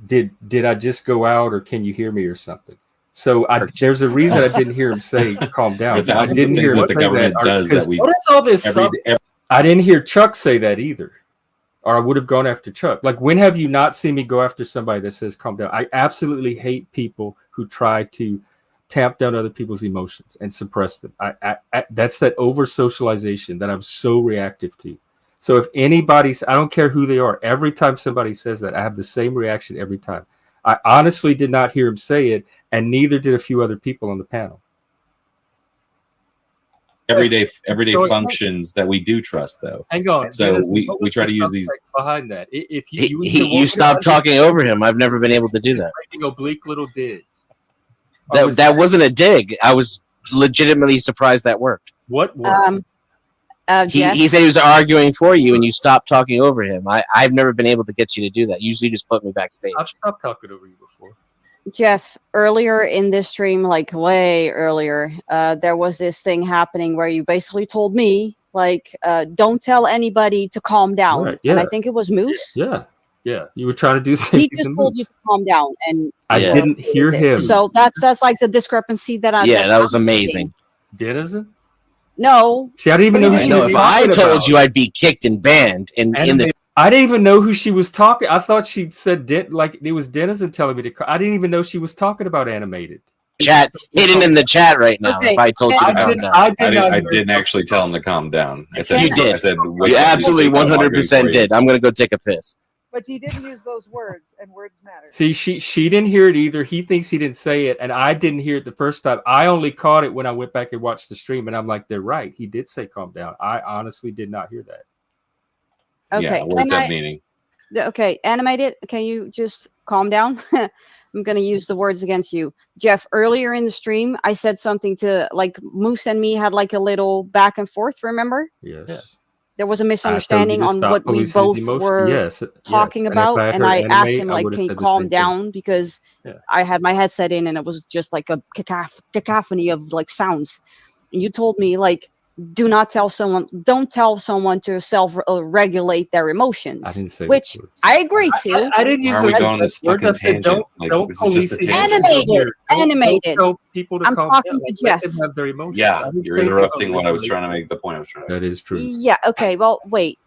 "Did I just go out, or can you hear me, or something?" So there's a reason I didn't hear him say, "Calm down." I didn't hear him what the government does. What is all this? I didn't hear Chuck say that either, or I would have gone after Chuck. Like, when have you not seen me go after somebody that says calm down? I absolutely hate people who try to tamp down other people's emotions and suppress them. That's that over socialization that I'm so reactive to. So if anybody's, I don't care who they are, every time somebody says that, I have the same reaction every time. I honestly did not hear him say it, and neither did a few other people on the panel. Everyday functions that we do trust, though. Hang on. So we try to use these behind that. If you stop talking over him, I've never been able to do that. Oblique little digs. That wasn't a dig. I was legitimately surprised that worked. What worked? He said he was arguing for you, and you stopped talking over him. I've never been able to get you to do that. Usually, you just put me backstage. I've stopped talking over you before. Jeff, earlier in this stream, like way earlier, there was this thing happening where you basically told me, like, don't tell anybody to calm down. Right, yeah. And I think it was Moose. Yeah. You were trying to do something. He just told you to calm down, and I didn't hear him. So that's like the discrepancy that I. Yeah, that was amazing. Denizen? No. See, I didn't even know who she was. If I told you, I'd be kicked and banned. I didn't even know who she was talking. I thought she said like it was Denizen telling me to. I didn't even know she was talking about animated. Chat hidden in the chat right now. Okay. If I told you to calm down, I didn't actually tell him to calm down. I said you did. I said you absolutely 100% did. I'm gonna go take a piss. But he didn't use those words, and words matter. See, she didn't hear it either. He thinks he didn't say it, and I didn't hear it the first time. I only caught it when I went back and watched the stream, and I'm like, they're right. He did say calm down. I honestly did not hear that. Okay. Yeah, what's that meaning? Okay, animated. Can you just calm down? I'm going to use the words against you. Jeff, earlier in the stream, I said something to, like, Moose and me had like a little back and forth, remember? Yes. Yeah. There was a misunderstanding on what we both were talking about. And I asked him, like, can you calm down? Because I had my headset in and it was just like a cacophony of like sounds. And you told me, like, don't tell someone to self-regulate their emotions. I didn't say which I agree to. I didn't use the word. This fucking tangent? Don't police animated. Don't people to I'm talking to Jeff. Have their emotions. Yeah, you're interrupting what I was trying to make. The point I was trying to make. That is true. Yeah. Okay. Well, wait.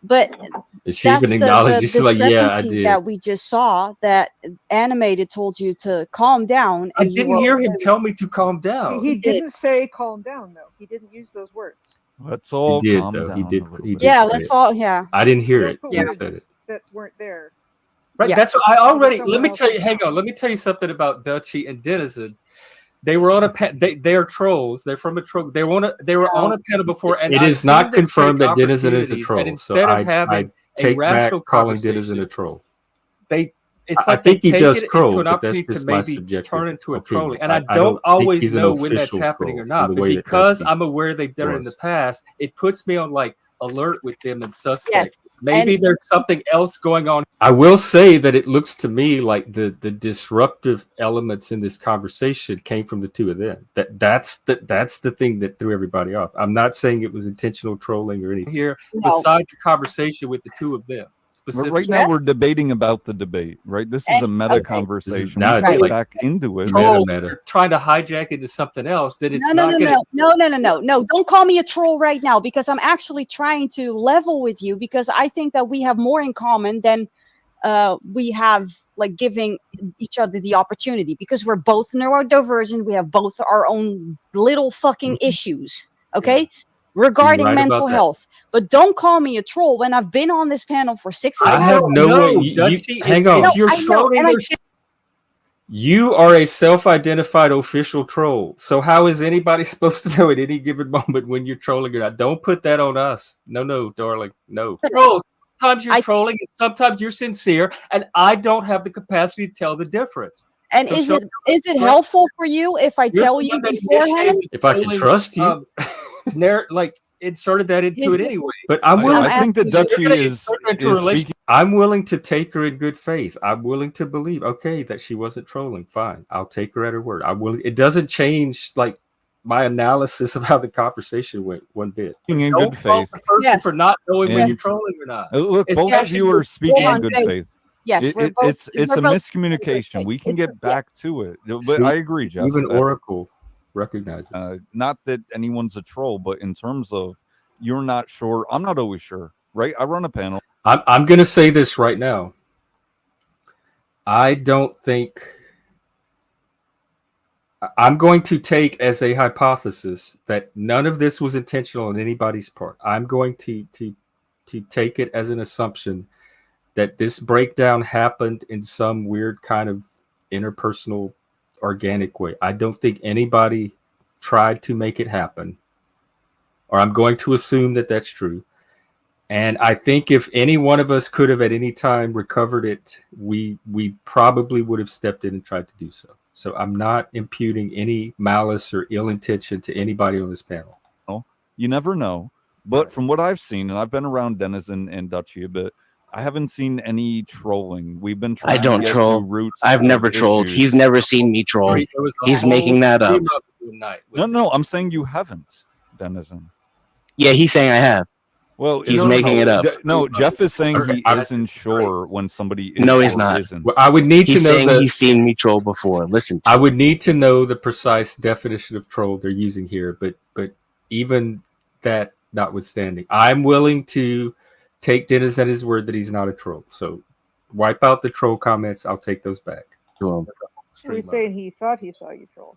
But she even acknowledged you. She's like, yeah, I did. That we just saw that animated told you to calm down. I didn't hear him tell me to calm down. He didn't say calm down though. He didn't use those words. Let's all calm down. He did. Yeah, let's all. Yeah. I didn't hear it. Yeah. That weren't there. Right. Yeah. That's what I already. Let me tell you. Hang on. Let me tell you something about Dutchie and Denizen. They were on a they are trolls. They're from a troll. They were on a panel before, and it is not confirmed that Denizen is a troll. Instead of having take back calling Denizen a troll. It's like I think he does troll, but that's just my subjective turn into a trolling. And I don't always know when that's happening or not. But because I'm aware they've done it in the past, it puts me on like alert with them and suspect Maybe there's something else going on. I will say that it looks to me like the disruptive elements in this conversation came from the two of them. That's the thing that threw everybody off. I'm not saying it was intentional trolling or anything here. Besides the conversation with the two of them. Right now, we're debating about the debate, right? This is a meta conversation. Now it's like back into it. Meta. Trying to hijack into something else that it's no. Don't call me a troll right now, because I'm actually trying to level with you, because I think that we have more in common than we have like giving each other the opportunity, because we're both neurodivergent. We have both our own little fucking issues. Okay. Yeah. Regarding mental health, but don't call me a troll when I've been on this panel for 6 hours. I have no way. Hang on. You are a self-identified official troll. So how is anybody supposed to know at any given moment when you're trolling or not? Don't put that on us. No, darling. No. Sometimes you're trolling, and sometimes you're sincere, and I don't have the capacity to tell the difference. And so is it helpful for you if I tell you beforehand? If I can trust you. Like inserted that into it anyway, but I'm willing. I think that Dutchie is speaking. I'm willing to take her in good faith. I'm willing to believe, okay, that she wasn't trolling. Fine, I'll take her at her word. I'm willing. It doesn't change like my analysis of how the conversation went one bit. In good faith, for not knowing when you're trolling or not. Look, both of you are speaking in good faith. Yes, it's a miscommunication. We can get back to it, but I agree, Jeff. Even Oracle recognizes. Not that anyone's a troll, but in terms of you're not sure, I'm not always sure, right? I run a panel. I'm going to say this right now. I don't think I'm going to take as a hypothesis that none of this was intentional on anybody's part. I'm going to take it as an assumption that this breakdown happened in some weird kind of interpersonal organic way. I don't think anybody tried to make it happen, or I'm going to assume that that's true. And I think if any one of us could have at any time recovered it, we probably would have stepped in and tried to do so. So I'm not imputing any malice or ill intention to anybody on this panel. Oh, you never know. But from what I've seen, and I've been around Dennis and Dutchie a bit, I haven't seen any trolling. We've been trying to get to roots. I've never trolled. He's never seen me troll. He's making that up. No, I'm saying you haven't, Denizen. Yeah, he's saying I have. Well, he's making it up. No, Jeff is saying he isn't sure when somebody is. No, he's not. Well, I would need to know he's seen me troll before. Listen, I would need to know the precise definition of troll they're using here, but even that notwithstanding, I'm willing to take Dennis at his word that he's not a troll. So wipe out the troll comments. I'll take those back. He's saying he thought he saw you troll.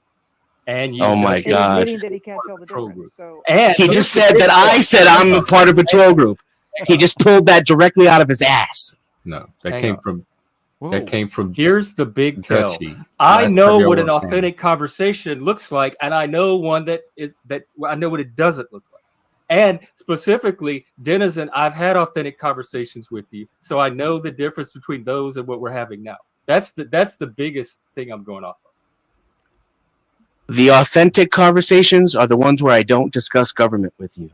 And you oh my God! That he can't tell the difference, so. And he just said that I said I'm a part of a troll group. He just pulled that directly out of his ass. No, that came from. Here's the big tell. I know what an authentic conversation looks like, and I know one that I know what it doesn't look like. And specifically, Denizen, I've had authentic conversations with you, so I know the difference between those and what we're having now. That's the biggest thing I'm going off of. The authentic conversations are the ones where I don't discuss government with you.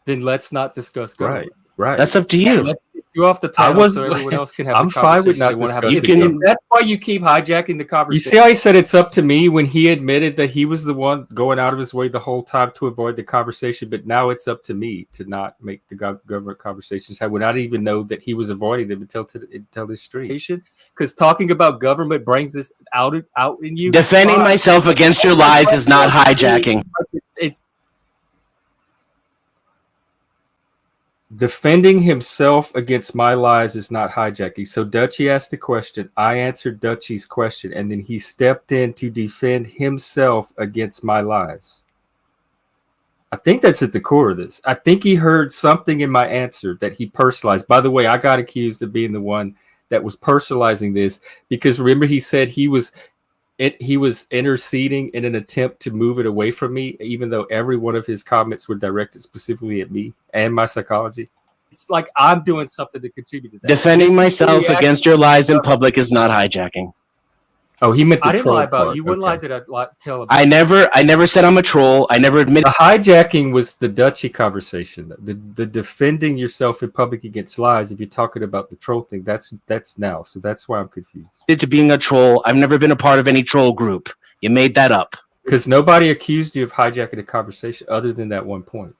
Then let's not discuss government. Right. That's up to you. Let's get you off the panel so everyone else can have. I'm fine with not discussing. That's why you keep hijacking the conversation. You see how he said it's up to me when he admitted that he was the one going out of his way the whole time to avoid the conversation, but now it's up to me to not make the government conversations. I would not even know that he was avoiding them until this stream. Because talking about government brings this out in you. Defending myself against your lies is not hijacking. It's defending himself against my lies is not hijacking. So Dutchie asked the question. I answered Dutchie's question, and then he stepped in to defend himself against my lies. I think that's at the core of this. I think he heard something in my answer that he personalized. By the way, I got accused of being the one that was personalizing this because remember he said he was interceding in an attempt to move it away from me, even though every one of his comments were directed specifically at me and my psychology. It's like I'm doing something to contribute to that. Defending myself against your lies in public is not hijacking. Oh, he meant the I didn't troll lie about part. you. What lie Okay. did I tell about? I never said I'm a troll. I never admitted. The hijacking was the Dutchy conversation. The defending yourself in public against lies. If you're talking about the troll thing, that's now. So that's why I'm confused. To being a troll, I've never been a part of any troll group. You made that up. Because nobody accused you of hijacking a conversation other than that one point.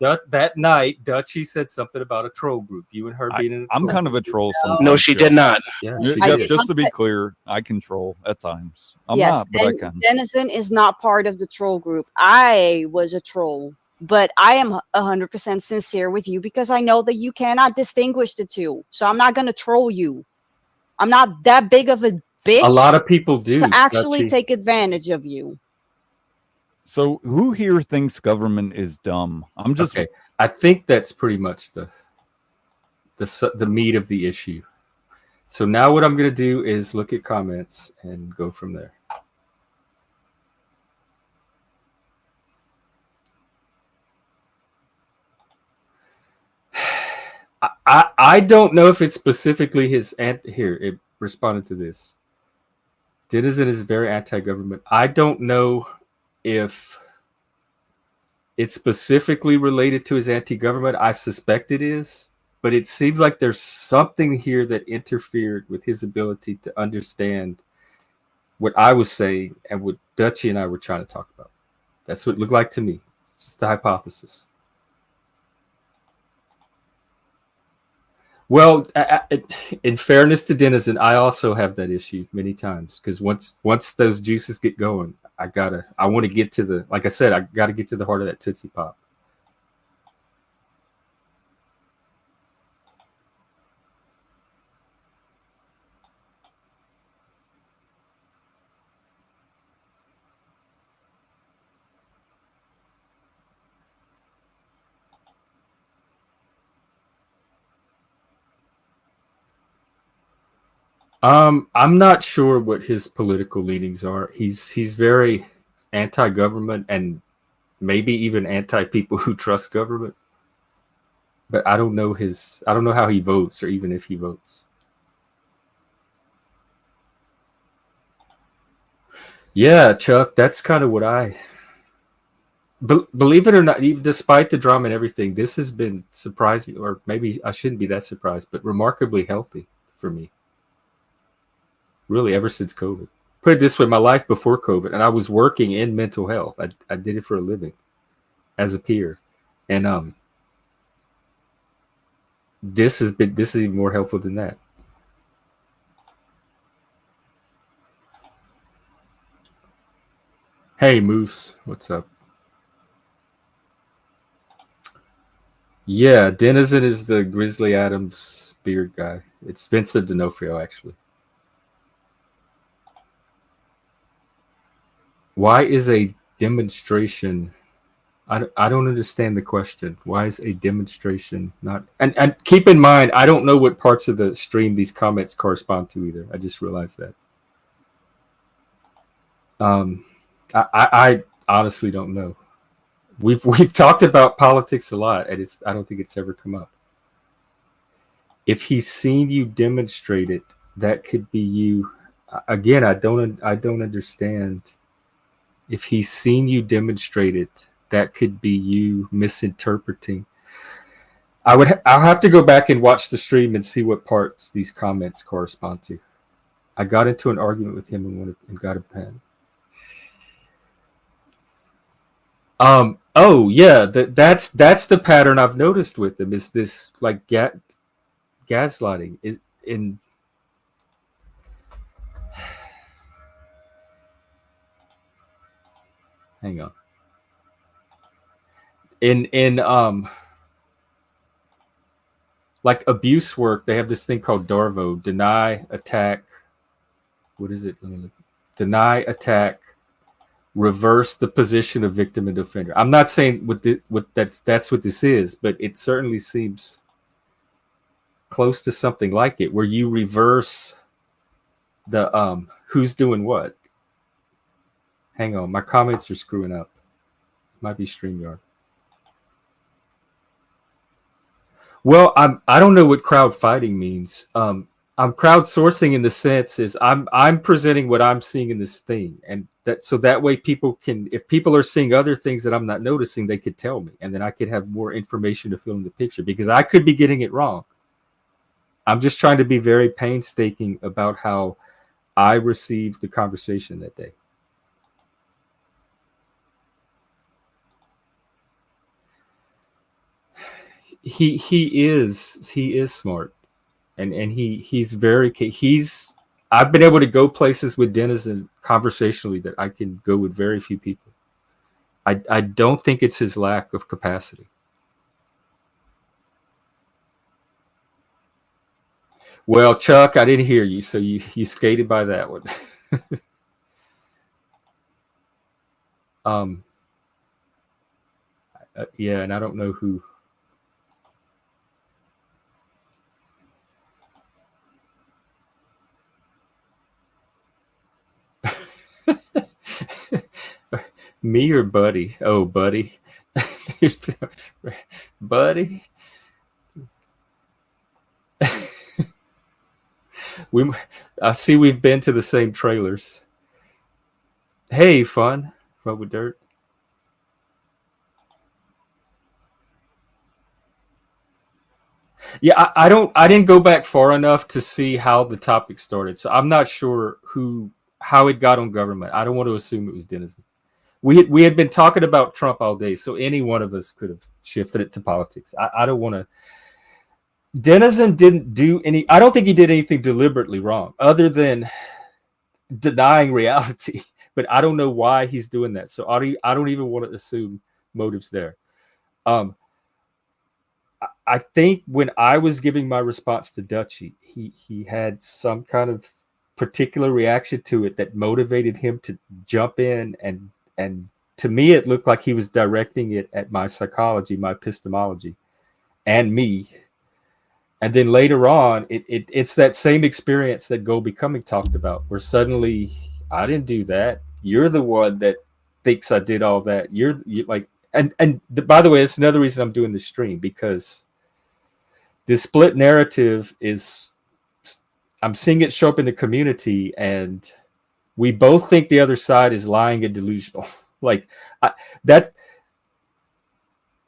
That night, Dutchy said something about a troll group. You and her being in a troll I'm kind group. of a troll sometimes. No, she did not. Yeah, Just to be clear, I control at times. I'm not, but I can. Denizen is not part of the troll group. I was a troll, but I am 100% sincere with you because I know that you cannot distinguish the two. So I'm not going to troll you. I'm not that big of a bitch. A lot of people do to actually take advantage of you. So who here thinks government is dumb? I'm just. Okay. I think that's pretty much the meat of the issue. So now what I'm going to do is look at comments and go from there. I don't know if it's specifically his here. It responded to this. Denizen is very anti-government. I don't know if it's specifically related to his anti-government. I suspect it is, but it seems like there's something here that interfered with his ability to understand what I was saying and what Dutchy and I were trying to talk about. That's what it looked like to me. It's just a hypothesis. Well, in fairness to Denizen, I also have that issue many times because once those juices get going, I want to get to the, like I said, I got to get to the heart of that Tootsie Pop. I'm not sure what his political leanings are. He's very anti-government and maybe even anti-people who trust government. But I don't know how he votes or even if he votes. Yeah, Chuck, that's kind of what believe it or not, even despite the drama and everything, this has been surprising, or maybe I shouldn't be that surprised, but remarkably healthy for me. Really, ever since COVID. Put it this way, my life before COVID, and I was working in mental health. I did it for a living as a peer. And this is even more helpful than that. Hey Moose, what's up? Yeah, Denizen is the Grizzly Adams beard guy. It's Vincent D'Onofrio, actually. Why is a demonstration? I don't understand the question. Why is a demonstration not? And keep in mind, I don't know what parts of the stream these comments correspond to either. I just realized that. I honestly don't know. We've talked about politics a lot, and I don't think it's ever come up. If he's seen you demonstrate it, that could be you. Again, I don't understand. If he's seen you demonstrate it, that could be you misinterpreting. I'll have to go back and watch the stream and see what parts these comments correspond to. I got into an argument with him and got a pen. Oh yeah, that's the pattern I've noticed with him. Is this like gaslighting? Is in. Hang on. In like abuse work, they have this thing called DARVO: deny, attack. What is it? Deny, attack, reverse the position of victim and offender. I'm not saying that's what this is, but it certainly seems close to something like it, where you reverse the who's doing what. Hang on, my comments are screwing up. Might be StreamYard. Well, I don't know what crowd fighting means. I'm crowdsourcing in the sense is I'm presenting what I'm seeing in this thing, and that way people can, if people are seeing other things that I'm not noticing, they could tell me, and then I could have more information to fill in the picture, because I could be getting it wrong. I'm just trying to be very painstaking about how I received the conversation that day. He is smart, and he's I've been able to go places with Denizen conversationally that I can go with very few people. I don't think it's his lack of capacity. Well, Chuck, I didn't hear you, so you skated by that one. Yeah, and I don't know who. Me or Buddy? Oh, Buddy. Buddy. I see we've been to the same trailers. Hey, fun with dirt. Yeah, I didn't go back far enough to see how the topic started, so I'm not sure how it got on government. I don't want to assume it was Denizen. We had been talking about Trump all day, so any one of us could have shifted it to politics. I don't want to. Denizen didn't do any. I don't think he did anything deliberately wrong, other than denying reality. But I don't know why he's doing that. So I don't even want to assume motives there. I think when I was giving my response to Dutchie, he had some kind of particular reaction to it that motivated him to jump in, and to me it looked like he was directing it at my psychology, my epistemology, and me. And then later on, it's that same experience that Go Becoming talked about, where suddenly I didn't do that. You're the one that thinks I did all that. You're like, by the way, it's another reason I'm doing this stream, because this split narrative is, I'm seeing it show up in the community, and we both think the other side is lying and delusional. Like that.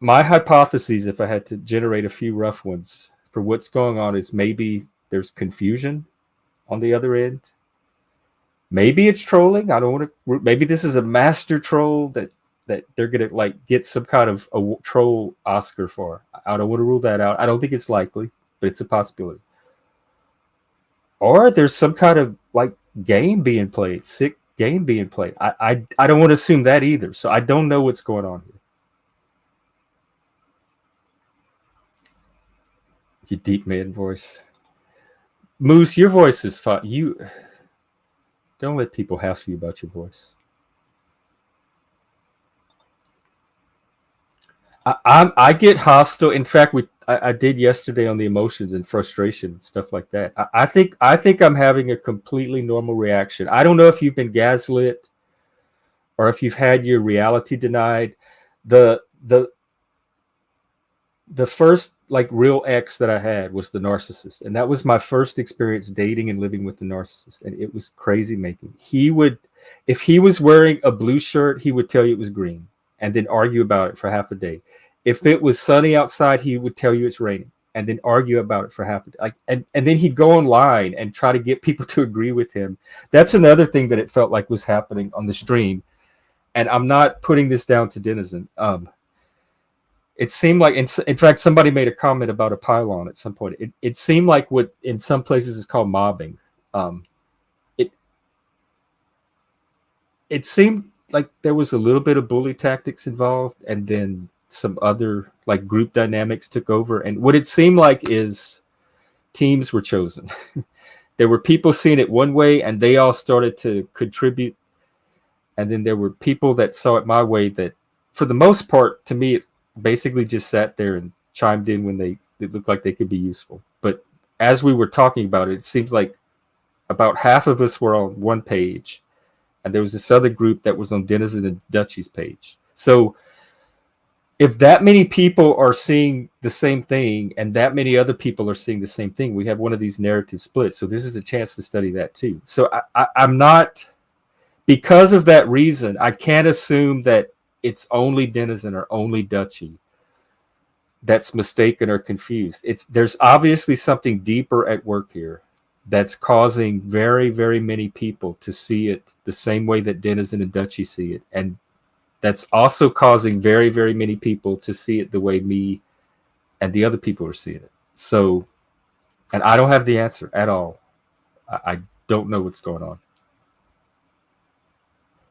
My hypothesis, if I had to generate a few rough ones for what's going on, is maybe there's confusion on the other end. Maybe it's trolling. I don't want to. Maybe this is a master troll that they're gonna like get some kind of a troll Oscar for. I don't want to rule that out. I don't think it's likely, but it's a possibility. Or there's some kind of like game being played, sick game being played. I don't want to assume that either. So I don't know what's going on here. Your deep man voice. Moose, your voice is fine. You don't let people hassle you about your voice. I get hostile. In fact, I did yesterday on the emotions and frustration and stuff like that. I think I'm having a completely normal reaction. I don't know if you've been gaslit or if you've had your reality denied. The first like real ex that I had was the narcissist, and that was my first experience dating and living with the narcissist, and it was crazy making. If he was wearing a blue shirt, he would tell you it was green, and then argue about it for half a day. If it was sunny outside, he would tell you it's raining, and then argue about it for half a day. And then he'd go online and try to get people to agree with him. That's another thing that it felt like was happening on the stream, and I'm not putting this down to Denizen. It seemed like, in fact, somebody made a comment about a pylon at some point. It seemed like what in some places is called mobbing. It seemed like there was a little bit of bully tactics involved, and then some other like group dynamics took over. And what it seemed like is teams were chosen. There were people seeing it one way, and they all started to contribute. And then there were people that saw it my way that, for the most part, to me, it basically just sat there and chimed in when it looked like they could be useful. But as we were talking about it, it seems like about half of us were on one page, and there was this other group that was on Denizen and Dutchie's page. So if that many people are seeing the same thing and that many other people are seeing the same thing, we have one of these narrative splits. So this is a chance to study that too. So I'm not, because of that reason, I can't assume that it's only Denizen or only Dutchie that's mistaken or confused. There's obviously something deeper at work here that's causing very, very many people to see it the same way that Denizen and Dutchie see it. And that's also causing very, very many people to see it the way me and the other people are seeing it. So, and I don't have the answer at all. I don't know what's going on.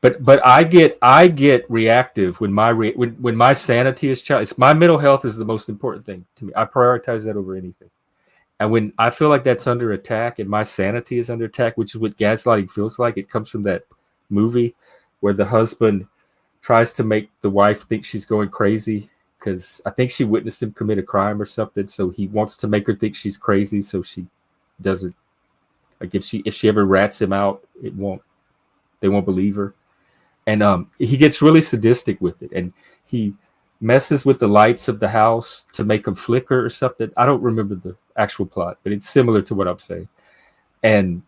But I get reactive when my sanity is challenged. My mental health is the most important thing to me. I prioritize that over anything. And when I feel like that's under attack and my sanity is under attack, which is what gaslighting feels like, it comes from that movie where the husband tries to make the wife think she's going crazy because I think she witnessed him commit a crime or something. So he wants to make her think she's crazy, so she doesn't. Like if she ever rats him out, they won't believe her. And he gets really sadistic with it, and he messes with the lights of the house to make them flicker or something. I don't remember the actual plot, but it's similar to what I'm saying. And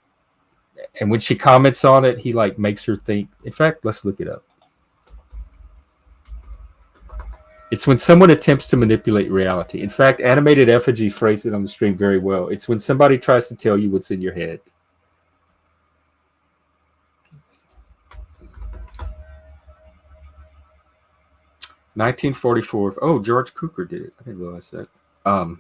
when she comments on it, he like makes her think. In fact, let's look it up. It's when someone attempts to manipulate reality. In fact, Animated Effigy phrased it on the stream very well. It's when somebody tries to tell you what's in your head. (1944). Oh, George Cukor did it. I didn't realize that. I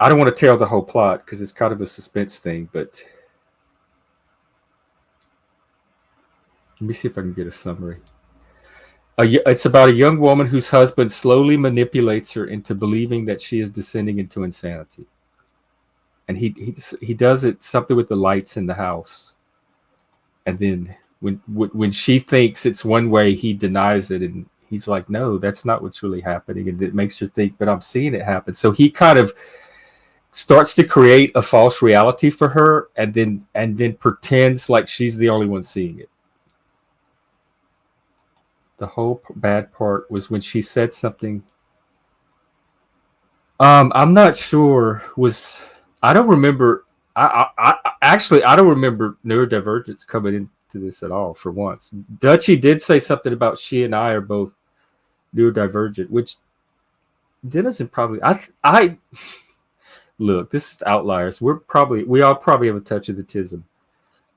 don't want to tell the whole plot because it's kind of a suspense thing, but let me see if I can get a summary. It's about a young woman whose husband slowly manipulates her into believing that she is descending into insanity. And he does it something with the lights in the house. And then when she thinks it's one way, he denies it, and he's like, no, that's not what's really happening. And it makes her think, but I'm seeing it happen. So he kind of starts to create a false reality for her and then pretends like she's the only one seeing it. The whole bad part was when she said something. I'm not sure. I don't remember. I don't remember neurodivergence coming into this at all. For once, Dutchie did say something about she and I are both neurodivergent, which Denizen probably. I look. This is outliers. We all probably have a touch of the autism.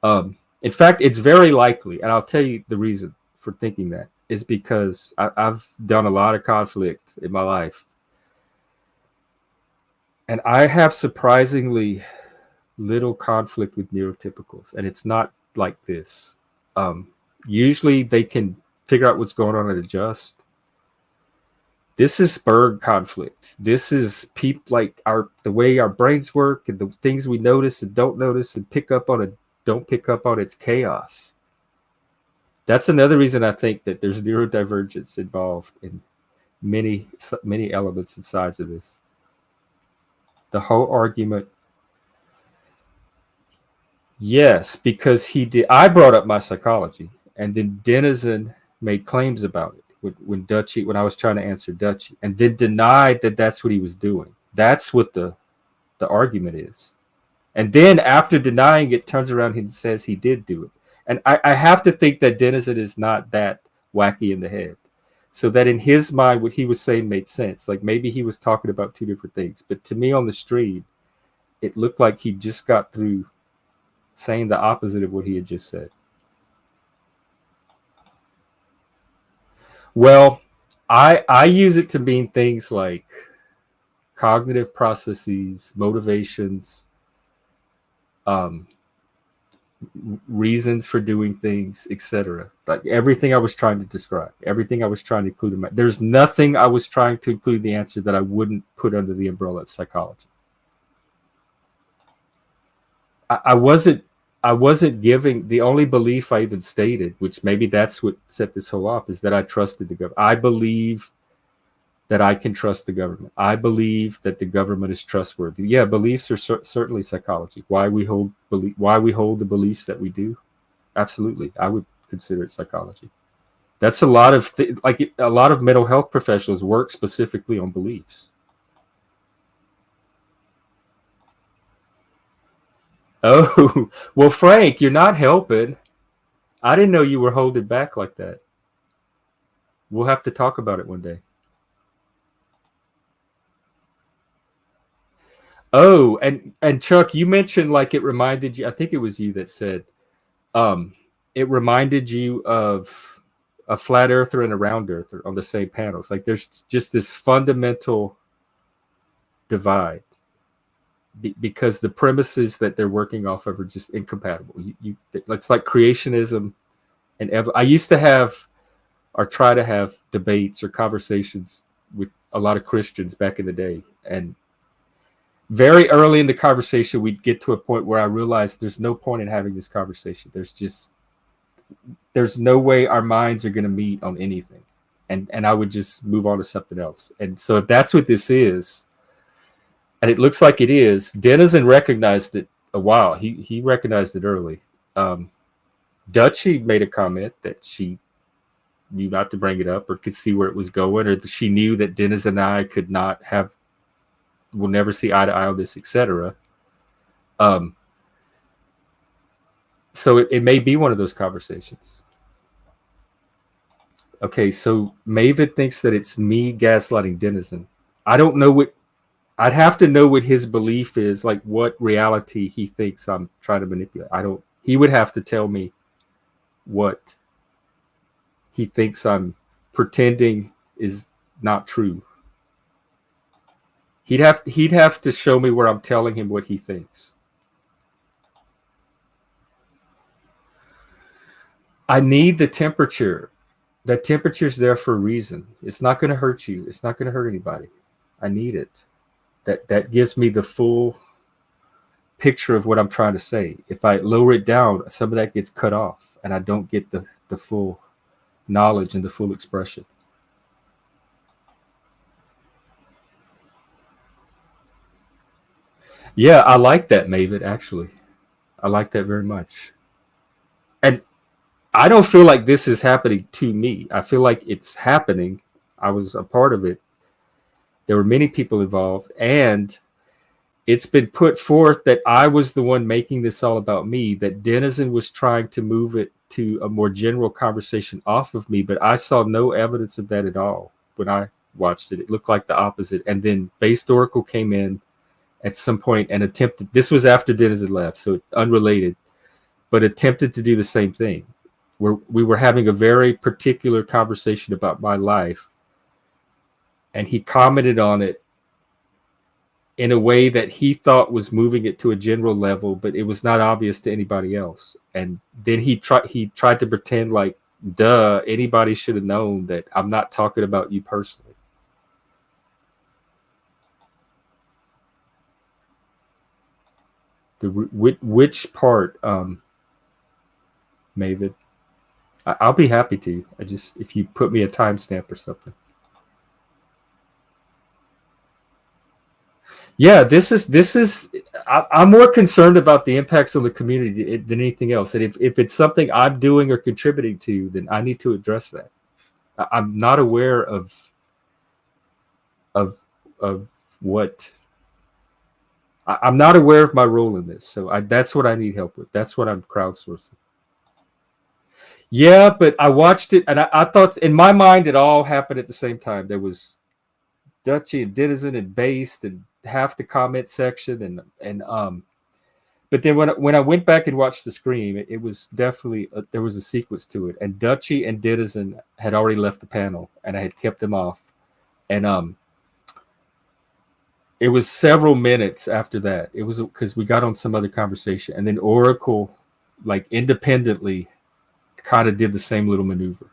In fact, it's very likely, and I'll tell you the reason for thinking that is because I've done a lot of conflict in my life. And I have surprisingly little conflict with neurotypicals, and it's not like this. Usually they can figure out what's going on and adjust. This is Berg conflict. This is like the way our brains work and the things we notice and don't notice and pick up on and don't pick up on. It's chaos. That's another reason I think that there's neurodivergence involved in many elements and sides of this. The whole argument. Yes, because I brought up my psychology, and then Denizen made claims about it when I was trying to answer Dutchie, and then denied that that's what he was doing. That's what the argument is. And then after denying it, turns around and says he did do it. And I have to think that Denizen is not that wacky in the head. So that in his mind, what he was saying made sense. Like maybe he was talking about two different things. But to me on the stream, it looked like he just got through saying the opposite of what he had just said. Well, I use it to mean things like cognitive processes, motivations, reasons for doing things, etc. Like everything I was trying to describe, everything I was trying to include in there's nothing I was trying to include in the answer that I wouldn't put under the umbrella of psychology. I wasn't giving the only belief I even stated, which maybe that's what set this whole off, is that I trusted the government. I believe that I can trust the government. I believe that the government is trustworthy. Yeah, beliefs are certainly psychology. Why we hold the beliefs that we do? Absolutely, I would consider it psychology. That's a lot of like a lot of mental health professionals work specifically on beliefs. Oh, well, Frank, you're not helping. I didn't know you were holding back like that. We'll have to talk about it one day. Oh, and Chuck, you mentioned like it reminded you, I think it was you that said it reminded you of a flat earther and a round earther on the same panels. Like there's just this fundamental divide because the premises that they're working off of are just incompatible. It's like creationism and I used to have or try to have debates or conversations with a lot of Christians back in the day. And very early in the conversation, we'd get to a point where I realized there's no point in having this conversation. There's no way our minds are going to meet on anything. And I would just move on to something else. And so if that's what this is, and it looks like it is, Denizen recognized it a while. He recognized it early. Dutchie made a comment that she knew not to bring it up or could see where it was going, or that she knew that Denizen and I will never see eye to eye on this, etc. So it may be one of those conversations. Okay, so Mavid thinks that it's me gaslighting Denizen. I don't know I'd have to know what his belief is, like what reality he thinks I'm trying to manipulate. He would have to tell me what he thinks I'm pretending is not true. He'd have to show me where I'm telling him what he thinks. I need the temperature. That temperature's there for a reason. It's not going to hurt you. It's not going to hurt anybody. I need it. That gives me the full picture of what I'm trying to say. If I lower it down, some of that gets cut off and I don't get the full knowledge and the full expression. Yeah, I like that, Mavid, actually. I like that very much. And I don't feel like this is happening to me. I feel like it's happening. I was a part of it. There were many people involved, and it's been put forth that I was the one making this all about me, that Denizen was trying to move it to a more general conversation off of me, but I saw no evidence of that at all when I watched it. It looked like the opposite. And then Based Oracle came in at some point and attempted, this was after Denizen left, so unrelated, but attempted to do the same thing. Where we were having a very particular conversation about my life, and he commented on it in a way that he thought was moving it to a general level, but it was not obvious to anybody else. And then he tried to pretend like, duh, anybody should have known that I'm not talking about you personally. Which part, Mavid? I'll be happy to. If you put me a timestamp or something. Yeah, this is. I'm more concerned about the impacts on the community than anything else. And if it's something I'm doing or contributing to, then I need to address that. I'm not aware of what. I'm not aware of my role in this, so that's what I need help with. That's what I'm crowdsourcing. Yeah, but I watched it, and I thought in my mind it all happened at the same time. There was Dutchie and Denizen and Based and half the comment section, and but then when I went back and watched the stream, it was definitely there was a sequence to it, and Dutchie and Denizen had already left the panel, and I had kept them off, and it was several minutes after that. It was because we got on some other conversation, and then Oracle, like independently, kind of did the same little maneuver.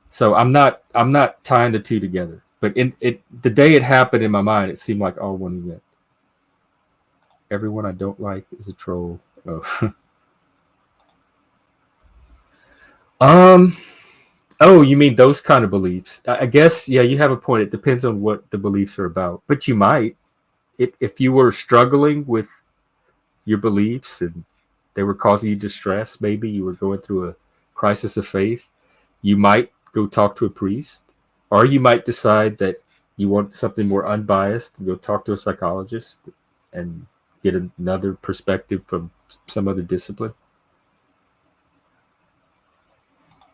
So I'm not tying the two together. But the day it happened in my mind, it seemed like all one event. Everyone I don't like is a troll. Oh. Oh, you mean those kind of beliefs? I guess, yeah, you have a point. It depends on what the beliefs are about. But you might, if you were struggling with your beliefs and they were causing you distress, maybe you were going through a crisis of faith, you might go talk to a priest, or you might decide that you want something more unbiased and go talk to a psychologist and get another perspective from some other discipline.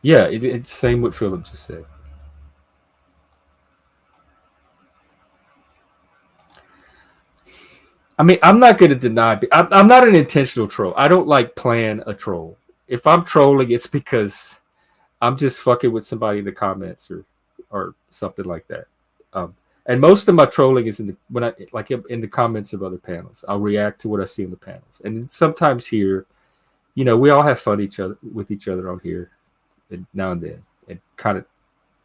Yeah, it's same what Philip just said. I mean, I'm not going to deny. I'm not an intentional troll. I don't like plan a troll. If I'm trolling, it's because I'm just fucking with somebody in the comments or something like that. And most of my trolling is in the comments of other panels. I'll react to what I see in the panels, and sometimes here, we all have fun with each other on here, and now and then, and kind of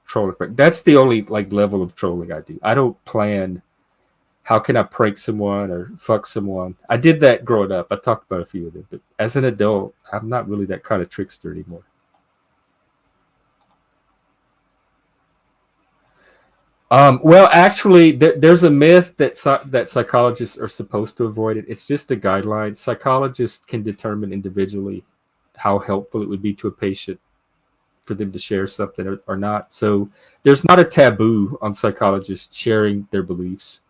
troll. That's the only level of trolling I do. I don't plan. How can I prank someone or fuck someone? I did that growing up. I talked about a few of them, but as an adult, I'm not really that kind of trickster anymore. Well, actually, there's a myth that psychologists are supposed to avoid it. It's just a guideline. Psychologists can determine individually how helpful it would be to a patient for them to share something or not. So there's not a taboo on psychologists sharing their beliefs.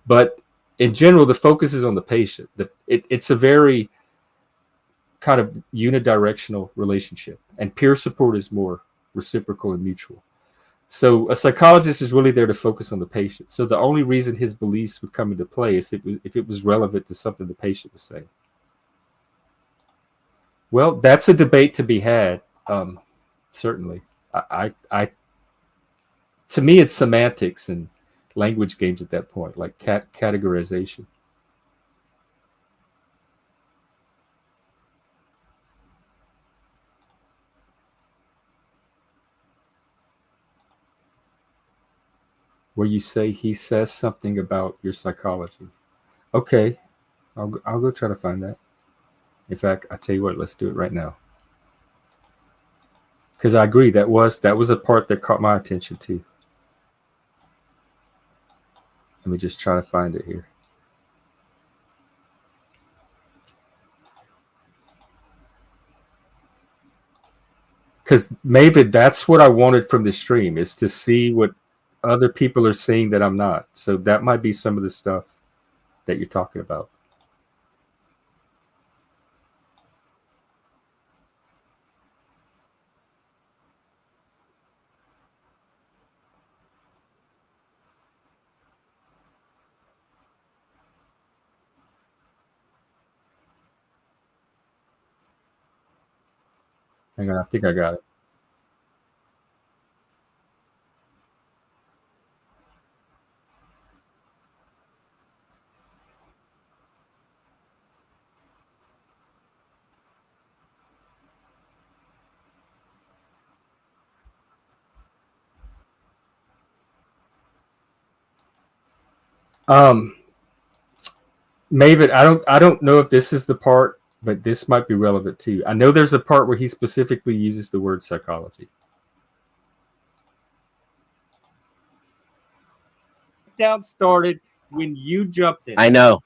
But in general, the focus is on the patient. It's a very kind of unidirectional relationship, and peer support is more reciprocal and mutual. So a psychologist is really there to focus on the patient. So the only reason his beliefs would come into play is if it was relevant to something the patient was saying. Well, that's a debate to be had. Certainly, to me, it's semantics and language games at that point, like categorization. Where you say he says something about your psychology. Okay, I'll go try to find that. In fact, I tell you what, let's do it right now. Because I agree, that was a part that caught my attention too. Let me just try to find it here. Because maybe that's what I wanted from the stream, is to see what other people are seeing that I'm not. So that might be some of the stuff that you're talking about. Hang on, I think I got it. Maven, I don't know if this is the part, but this might be relevant too. I know there's a part where he specifically uses the word psychology. Down started when you jumped in. I know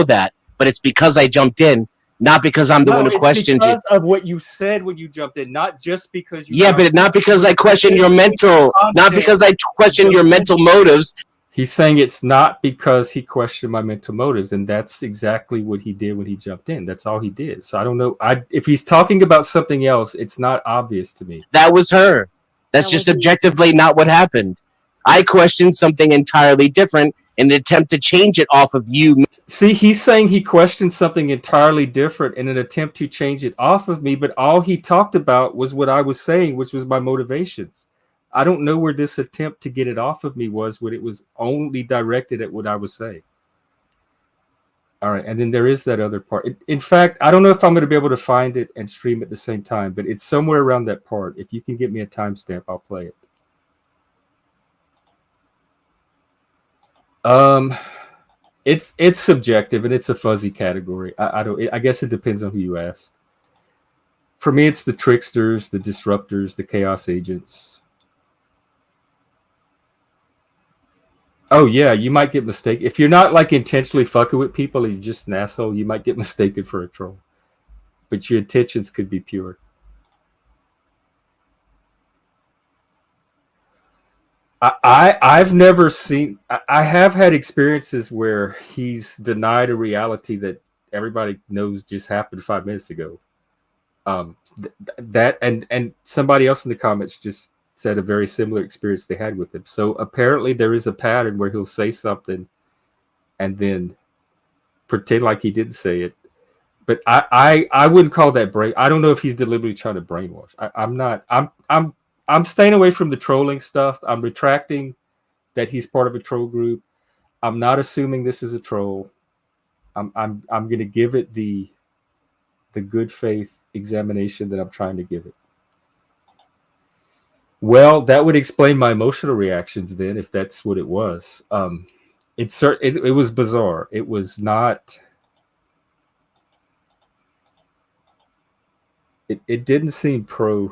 that, but it's because I jumped in, not because I'm the one who questioned you. Because of what you said when you jumped in, not just because you. Yeah, but not because I questioned your mental, not because I questioned your mental motives. He's saying it's not because he questioned my mental motives, and that's exactly what he did when he jumped in. That's all he did. So I don't know. If he's talking about something else, it's not obvious to me. That was her. That's just objectively not what happened. I questioned something entirely different in an attempt to change it off of you. See, he's saying he questioned something entirely different in an attempt to change it off of me, but all he talked about was what I was saying, which was my motivations. I don't know where this attempt to get it off of me was when it was only directed at what I was saying. All right, and then there is that other part. In fact, I don't know if I'm going to be able to find it and stream at the same time, but it's somewhere around that part. If you can get me a timestamp, I'll play it. It's subjective and it's a fuzzy category. I guess it depends on who you ask. For me, it's the tricksters, the disruptors, the chaos agents. Oh yeah, you might get mistaken. If you're not intentionally fucking with people and you're just an asshole, you might get mistaken for a troll. But your intentions could be pure. I've never seen. I have had experiences where he's denied a reality that everybody knows just happened 5 minutes ago. That and somebody else in the comments just said a very similar experience they had with him. So apparently there is a pattern where he'll say something and then pretend like he didn't say it. But I wouldn't call that brain. I don't know if he's deliberately trying to brainwash. I'm not. I'm staying away from the trolling stuff. I'm retracting that he's part of a troll group. I'm not assuming this is a troll. I'm going to give it the good faith examination that I'm trying to give it. Well, that would explain my emotional reactions then, if that's what it was. It was bizarre. It was not. It didn't seem pro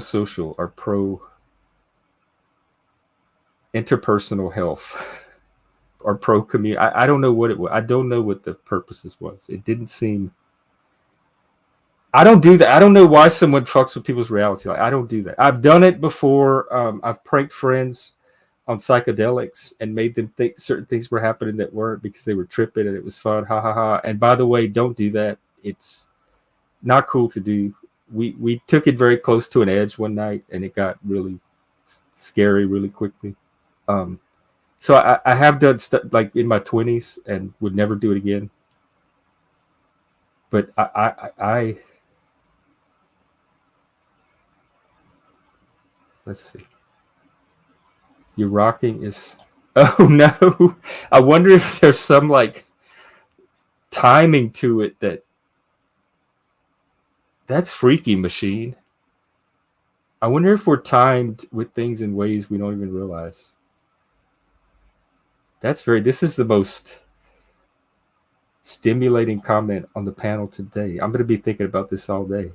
social or pro interpersonal health or pro community. I don't know what it was. I don't know what the purposes was. It didn't seem. I don't do that. I don't know why someone fucks with people's reality. Like, I don't do that. I've done it before. I've pranked friends on psychedelics and made them think certain things were happening that weren't because they were tripping and it was fun. Ha ha ha. And by the way, don't do that. It's not cool to do. We took it very close to an edge one night and it got really scary really quickly. So I have done stuff like in my 20s and would never do it again. But I let's see. Your rocking is. Oh no! I wonder if there's some like timing to it that's freaky, machine. I wonder if we're timed with things in ways we don't even realize. This is the most stimulating comment on the panel today. I'm going to be thinking about this all day.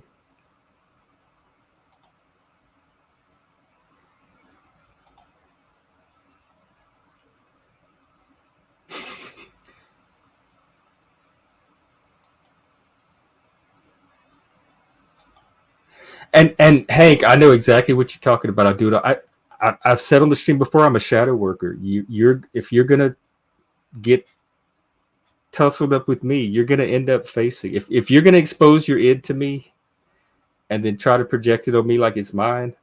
And Hank, I know exactly what you're talking about. I do it. I've said on the stream before, I'm a shadow worker. If you're gonna get tussled up with me, you're gonna end up facing. If you're gonna expose your id to me, and then try to project it on me like it's mine,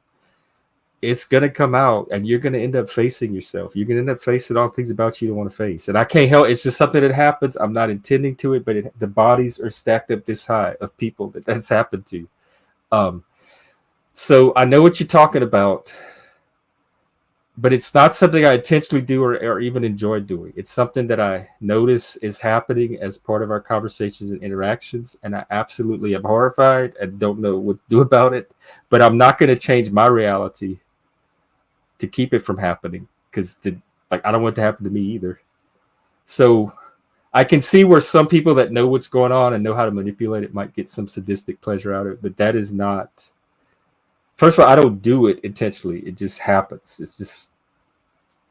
it's gonna come out, and you're gonna end up facing yourself. You're gonna end up facing all things about you don't want to face. And I can't help. It's just something that happens. I'm not intending to it, but the bodies are stacked up this high of people that's happened to. So I know what you're talking about, but it's not something I intentionally do or even enjoy doing. It's something that I notice is happening as part of our conversations and interactions, and I absolutely am horrified and don't know what to do about it. But I'm not going to change my reality to keep it from happening because I don't want it to happen to me either. So I can see where some people that know what's going on and know how to manipulate it might get some sadistic pleasure out of it, but that is not. First of all, I don't do it intentionally. It just happens. It's just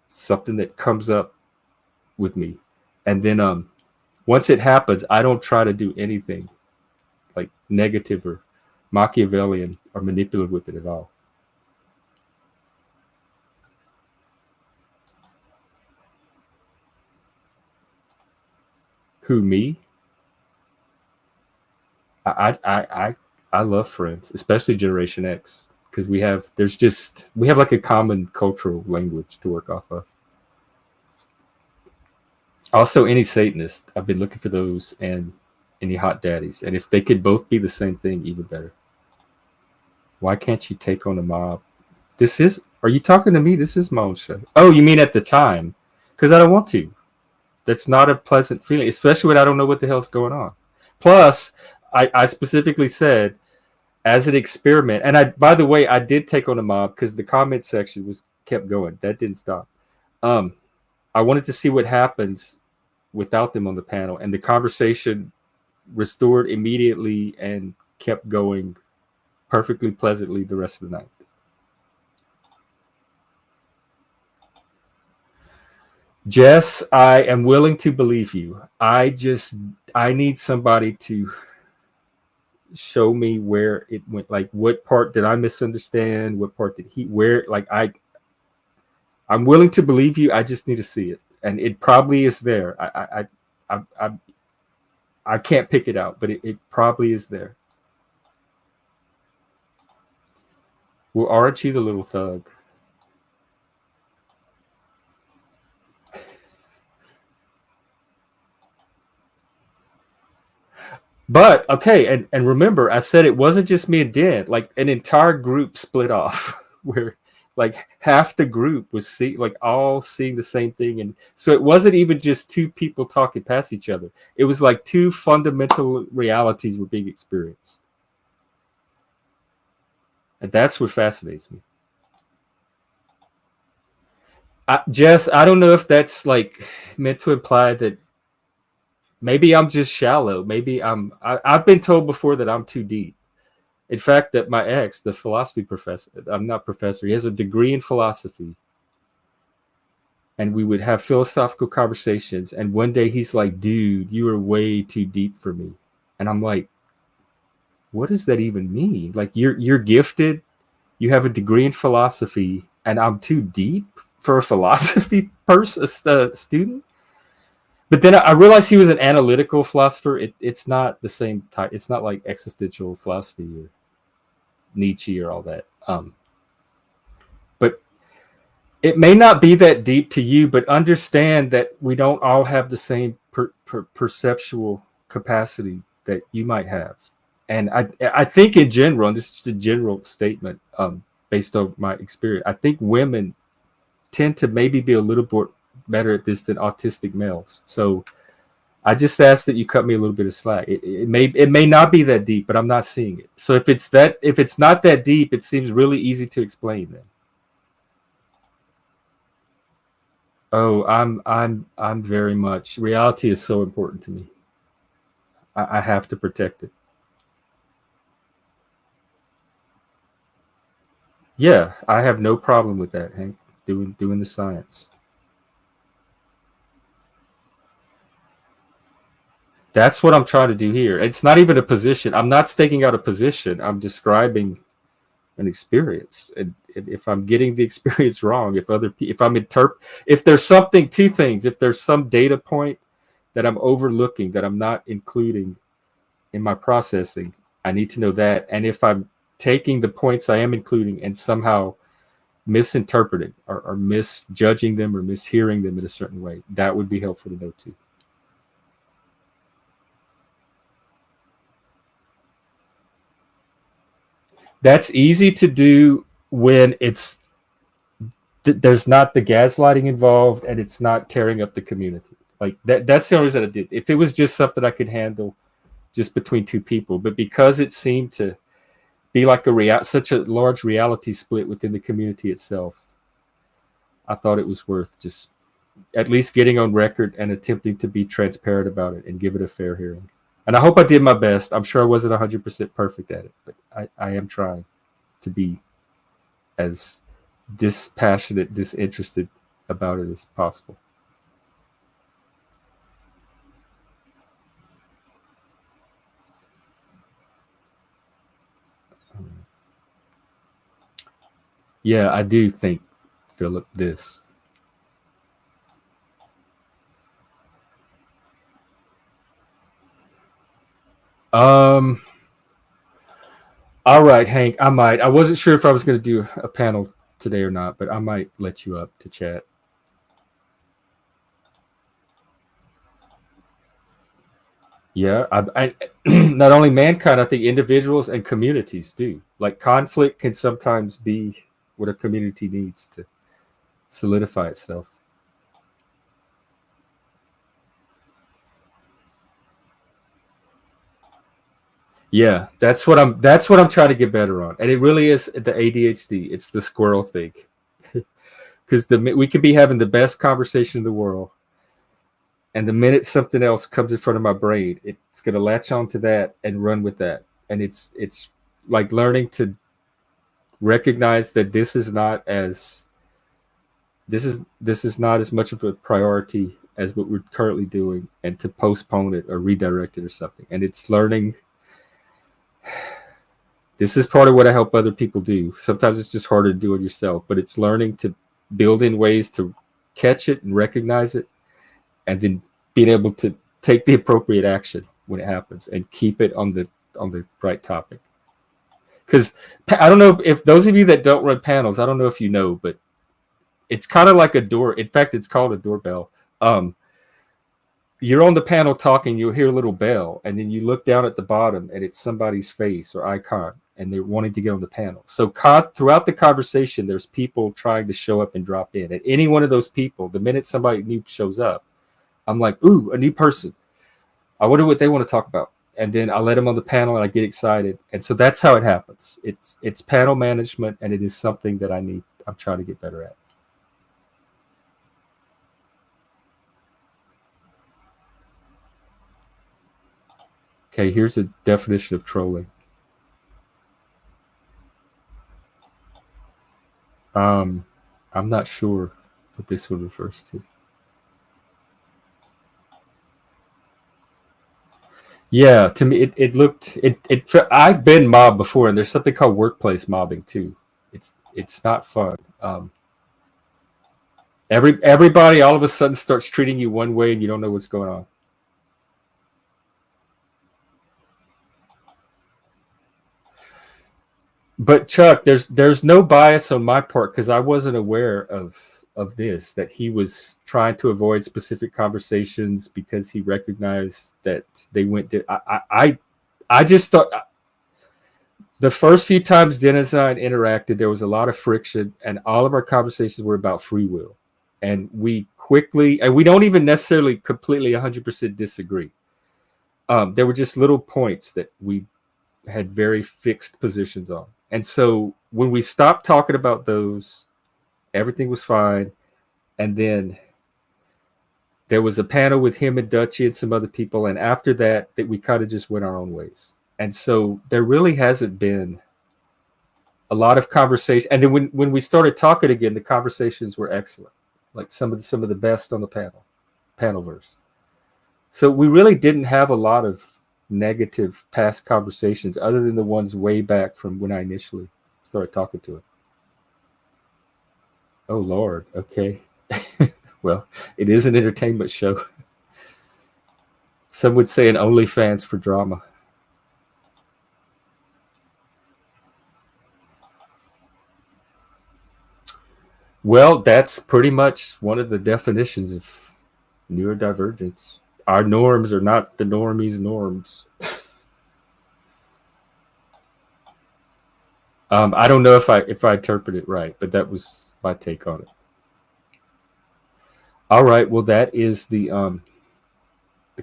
something that comes up with me. And then once it happens, I don't try to do anything like negative or Machiavellian or manipulative with it at all. Who, me? I love Friends, especially Generation X. Because we have like a common cultural language to work off of. Also, any Satanist, I've been looking for those, and any hot daddies. And if they could both be the same thing, even better. Why can't you take on a mob? Are you talking to me? This is my own show. Oh, you mean at the time? Because I don't want to. That's not a pleasant feeling, especially when I don't know what the hell's going on. Plus, I specifically said, as an experiment, and by the way, I did take on a mob because the comment section kept going. That didn't stop. I wanted to see what happens without them on the panel, and the conversation restored immediately and kept going perfectly pleasantly the rest of the night. Jess, I am willing to believe you. I need somebody to show me where it went. Like, what part did I misunderstand? What part did he? Where? Like, I'm willing to believe you. I just need to see it, and it probably is there. I can't pick it out, but it probably is there. Well, aren't you the little thug? But okay, and remember, I said it wasn't just me and Dan. Like, an entire group split off, where like half the group was all seeing the same thing, and so it wasn't even just two people talking past each other. It was like two fundamental realities were being experienced, and that's what fascinates me. Jess, I don't know if that's like meant to imply that maybe I'm just shallow. Maybe I've been told before that I'm too deep. In fact, that my ex, the philosophy professor, I'm not professor, he has a degree in philosophy. And we would have philosophical conversations. And one day he's like, dude, you are way too deep for me. And I'm like, what does that even mean? Like, you're gifted, you have a degree in philosophy, and I'm too deep for a philosophy student? But then I realized he was an analytical philosopher. It's not the same type. It's not like existential philosophy or Nietzsche or all that. But it may not be that deep to you, but understand that we don't all have the same perceptual capacity that you might have. And I think in general, and this is just a general statement based on my experience, I think women tend to maybe be a little bit better at this than autistic males. So I just ask that you cut me a little bit of slack. It may not be that deep, but I'm not seeing it. So if it's not that deep, it seems really easy to explain then. Oh, I'm very much, reality is so important to me. I have to protect it. Yeah, I have no problem with that, Hank, doing the science. That's what I'm trying to do here. It's not even a position. I'm not staking out a position. I'm describing an experience. And if I'm getting the experience wrong, if there's something, two things, if there's some data point that I'm overlooking, that I'm not including in my processing, I need to know that. And if I'm taking the points I am including and somehow misinterpreting or misjudging them or mishearing them in a certain way, that would be helpful to know too. That's easy to do when there's not the gaslighting involved and it's not tearing up the community. Like that's the only reason I did. If it was just something I could handle just between two people, but because it seemed to be like such a large reality split within the community itself, I thought it was worth just at least getting on record and attempting to be transparent about it and give it a fair hearing. And I hope I did my best. I'm sure I wasn't 100% perfect at it, but I am trying to be as dispassionate, disinterested about it as possible. Yeah, I do think, Philip, this. All right, Hank, I wasn't sure if I was going to do a panel today or not, but I might let you up to chat. Yeah, I not only mankind, I think individuals and communities do. Like, conflict can sometimes be what a community needs to solidify itself. Yeah, that's what I'm trying to get better on. And it really is the ADHD. It's the squirrel thing. Because we could be having the best conversation in the world, and the minute something else comes in front of my brain, it's going to latch onto that and run with that. And it's like learning to recognize that this is not as much of a priority as what we're currently doing, and to postpone it or redirect it or something. And it's learning this is part of what I help other people do. Sometimes it's just harder to do it yourself, but it's learning to build in ways to catch it and recognize it, and then being able to take the appropriate action when it happens and keep it on the right topic. Because I don't know if those of you that don't run panels, I don't know if you know, but it's kind of like a door. In fact, it's called a doorbell. You're on the panel talking, you'll hear a little bell, and then you look down at the bottom and it's somebody's face or icon, and they're wanting to get on the panel. So throughout the conversation, there's people trying to show up and drop in. At any one of those people, the minute somebody new shows up, I'm like, ooh, a new person. I wonder what they want to talk about. And then I let them on the panel and I get excited. And so that's how it happens. It's panel management, and it is something that I'm trying to get better at. Okay, here's a definition of trolling. I'm not sure what this one refers to. Yeah, to me, it looked. I've been mobbed before, and there's something called workplace mobbing too. It's not fun. Everybody all of a sudden starts treating you one way, and you don't know what's going on. But Chuck, there's no bias on my part, because I wasn't aware of this, that he was trying to avoid specific conversations because he recognized that they went to. I just thought the first few times Dennis and I interacted, there was a lot of friction, and all of our conversations were about free will, and we don't even necessarily completely 100% disagree. There were just little points that we had very fixed positions on. And so when we stopped talking about those, everything was fine. And then there was a panel with him and Dutchie and some other people. And after that we kind of just went our own ways. And so there really hasn't been a lot of conversation. And then when we started talking again, the conversations were excellent. Like some of the best on the panelverse. So we really didn't have a lot of negative past conversations other than the ones way back from when I initially started talking to him. Oh Lord, okay. Well, it is an entertainment show. Some would say an OnlyFans for drama. Well, that's pretty much one of the definitions of neurodivergence. Our norms are not the normies' norms. I don't know if I interpret it right, but that was my take on it. All right, well, that is the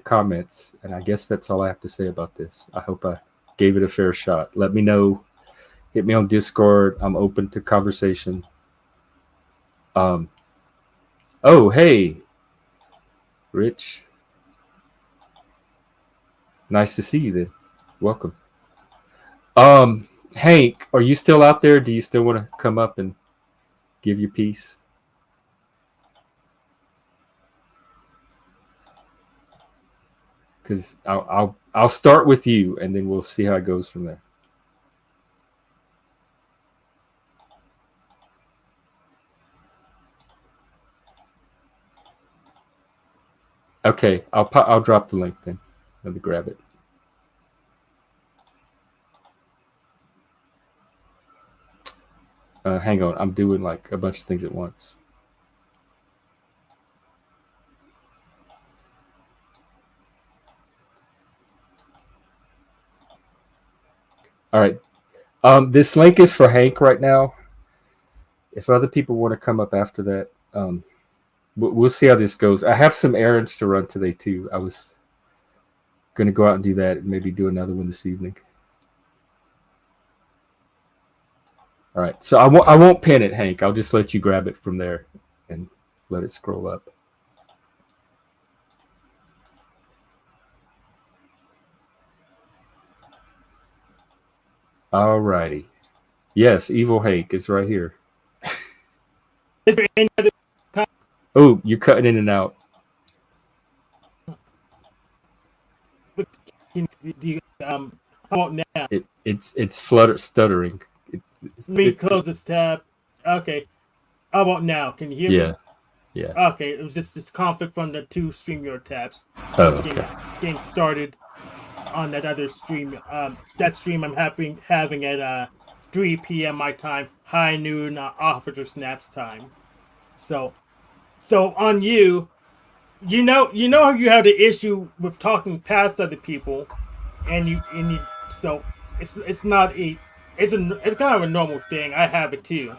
comments, and I guess that's all I have to say about this. I hope I gave it a fair shot. Let me know. Hit me on Discord. I'm open to conversation. Oh, hey, Rich. Nice to see you then. Welcome. Hank, are you still out there? Do you still want to come up and give your piece? Because I'll start with you, and then we'll see how it goes from there. Okay, I'll drop the link then. Let me grab it. Hang on, I'm doing like a bunch of things at once. All right. This link is for Hank right now. If other people want to come up after that, we'll see how this goes. I have some errands to run today too. I was going to go out and do that and maybe do another one this evening. All right. So I won't pin it, Hank. I'll just let you grab it from there and let it scroll up. All righty. Yes, Evil Hank is right here. Is there any other? Oh, you're cutting in and out. How about now? It's stuttering. Let me close this tab. Okay. How about now? Can you hear me? Yeah. Okay, it was just this conflict from the two StreamYard tabs. Oh, okay. Getting started on that other stream. That stream I'm having at 3 p.m. my time, high noon Officer Snaps time. So on you know you have the issue with talking past other people, and you so it's not a it's kind of a normal thing. I have it too.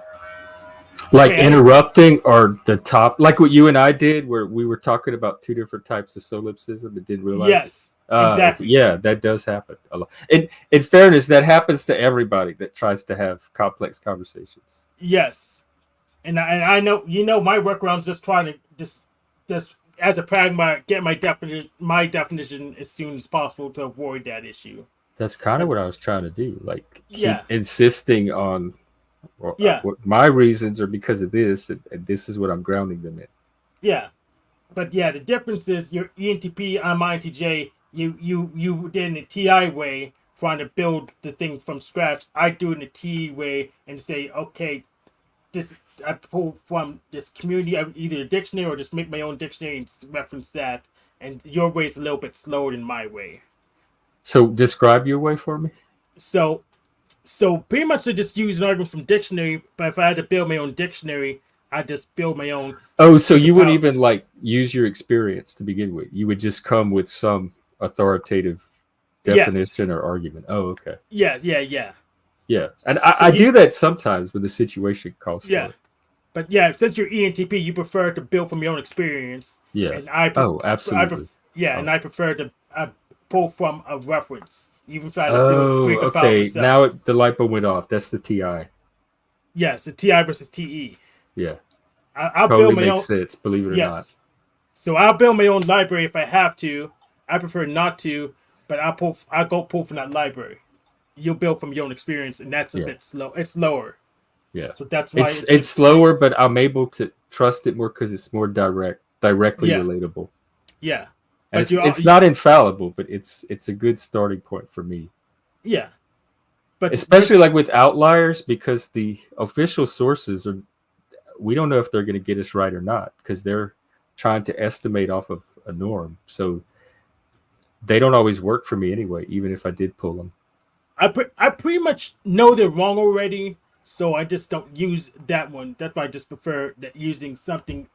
Like interrupting or the top, like what you and I did, where we were talking about two different types of solipsism and didn't realize. Yes, exactly. Okay. Yeah, that does happen a lot. In fairness, that happens to everybody that tries to have complex conversations. Yes, and I know my workaround's just trying to just as a pragma get my definition as soon as possible to avoid that issue. That's kind of what I was trying to do. Like keep insisting on. Well, what my reasons are because of this, and this is what I'm grounding them in. Yeah, but the difference is your ENTP, I'm INTJ. You did in a TI way, trying to build the thing from scratch. I do it in a TE way and say, okay, I pull from this community, either a dictionary or just make my own dictionary and reference that. And your way is a little bit slower than my way. So describe your way for me. So pretty much I just use an argument from dictionary, but if I had to build my own dictionary, I just build my own. Oh, so you wouldn't even like use your experience to begin with. You would just come with some authoritative definition or argument. Oh, okay. Yeah. And I do that sometimes when the situation calls for it. But since you're ENTP, you prefer to build from your own experience. Yeah. And absolutely. And I prefer to pull from a reference. Even if I break a file myself. Now the light bulb went off. That's the TI. Yes, the TI versus TE. Yeah. I'll totally build my makes sense, believe it or not. So I'll build my own library if I have to. I prefer not to, but I'll go pull from that library. You'll build from your own experience, and that's a bit slow. It's slower. Yeah. So that's why it's slower, but I'm able to trust it more because it's more directly relatable. Yeah. And it's not infallible, but it's a good starting point for me. Yeah. But especially like with outliers, because the official sources we don't know if they're going to get us right or not, because they're trying to estimate off of a norm. So they don't always work for me anyway, even if I did pull them. I pretty much know they're wrong already, so I just don't use that one. That's why I just prefer that using something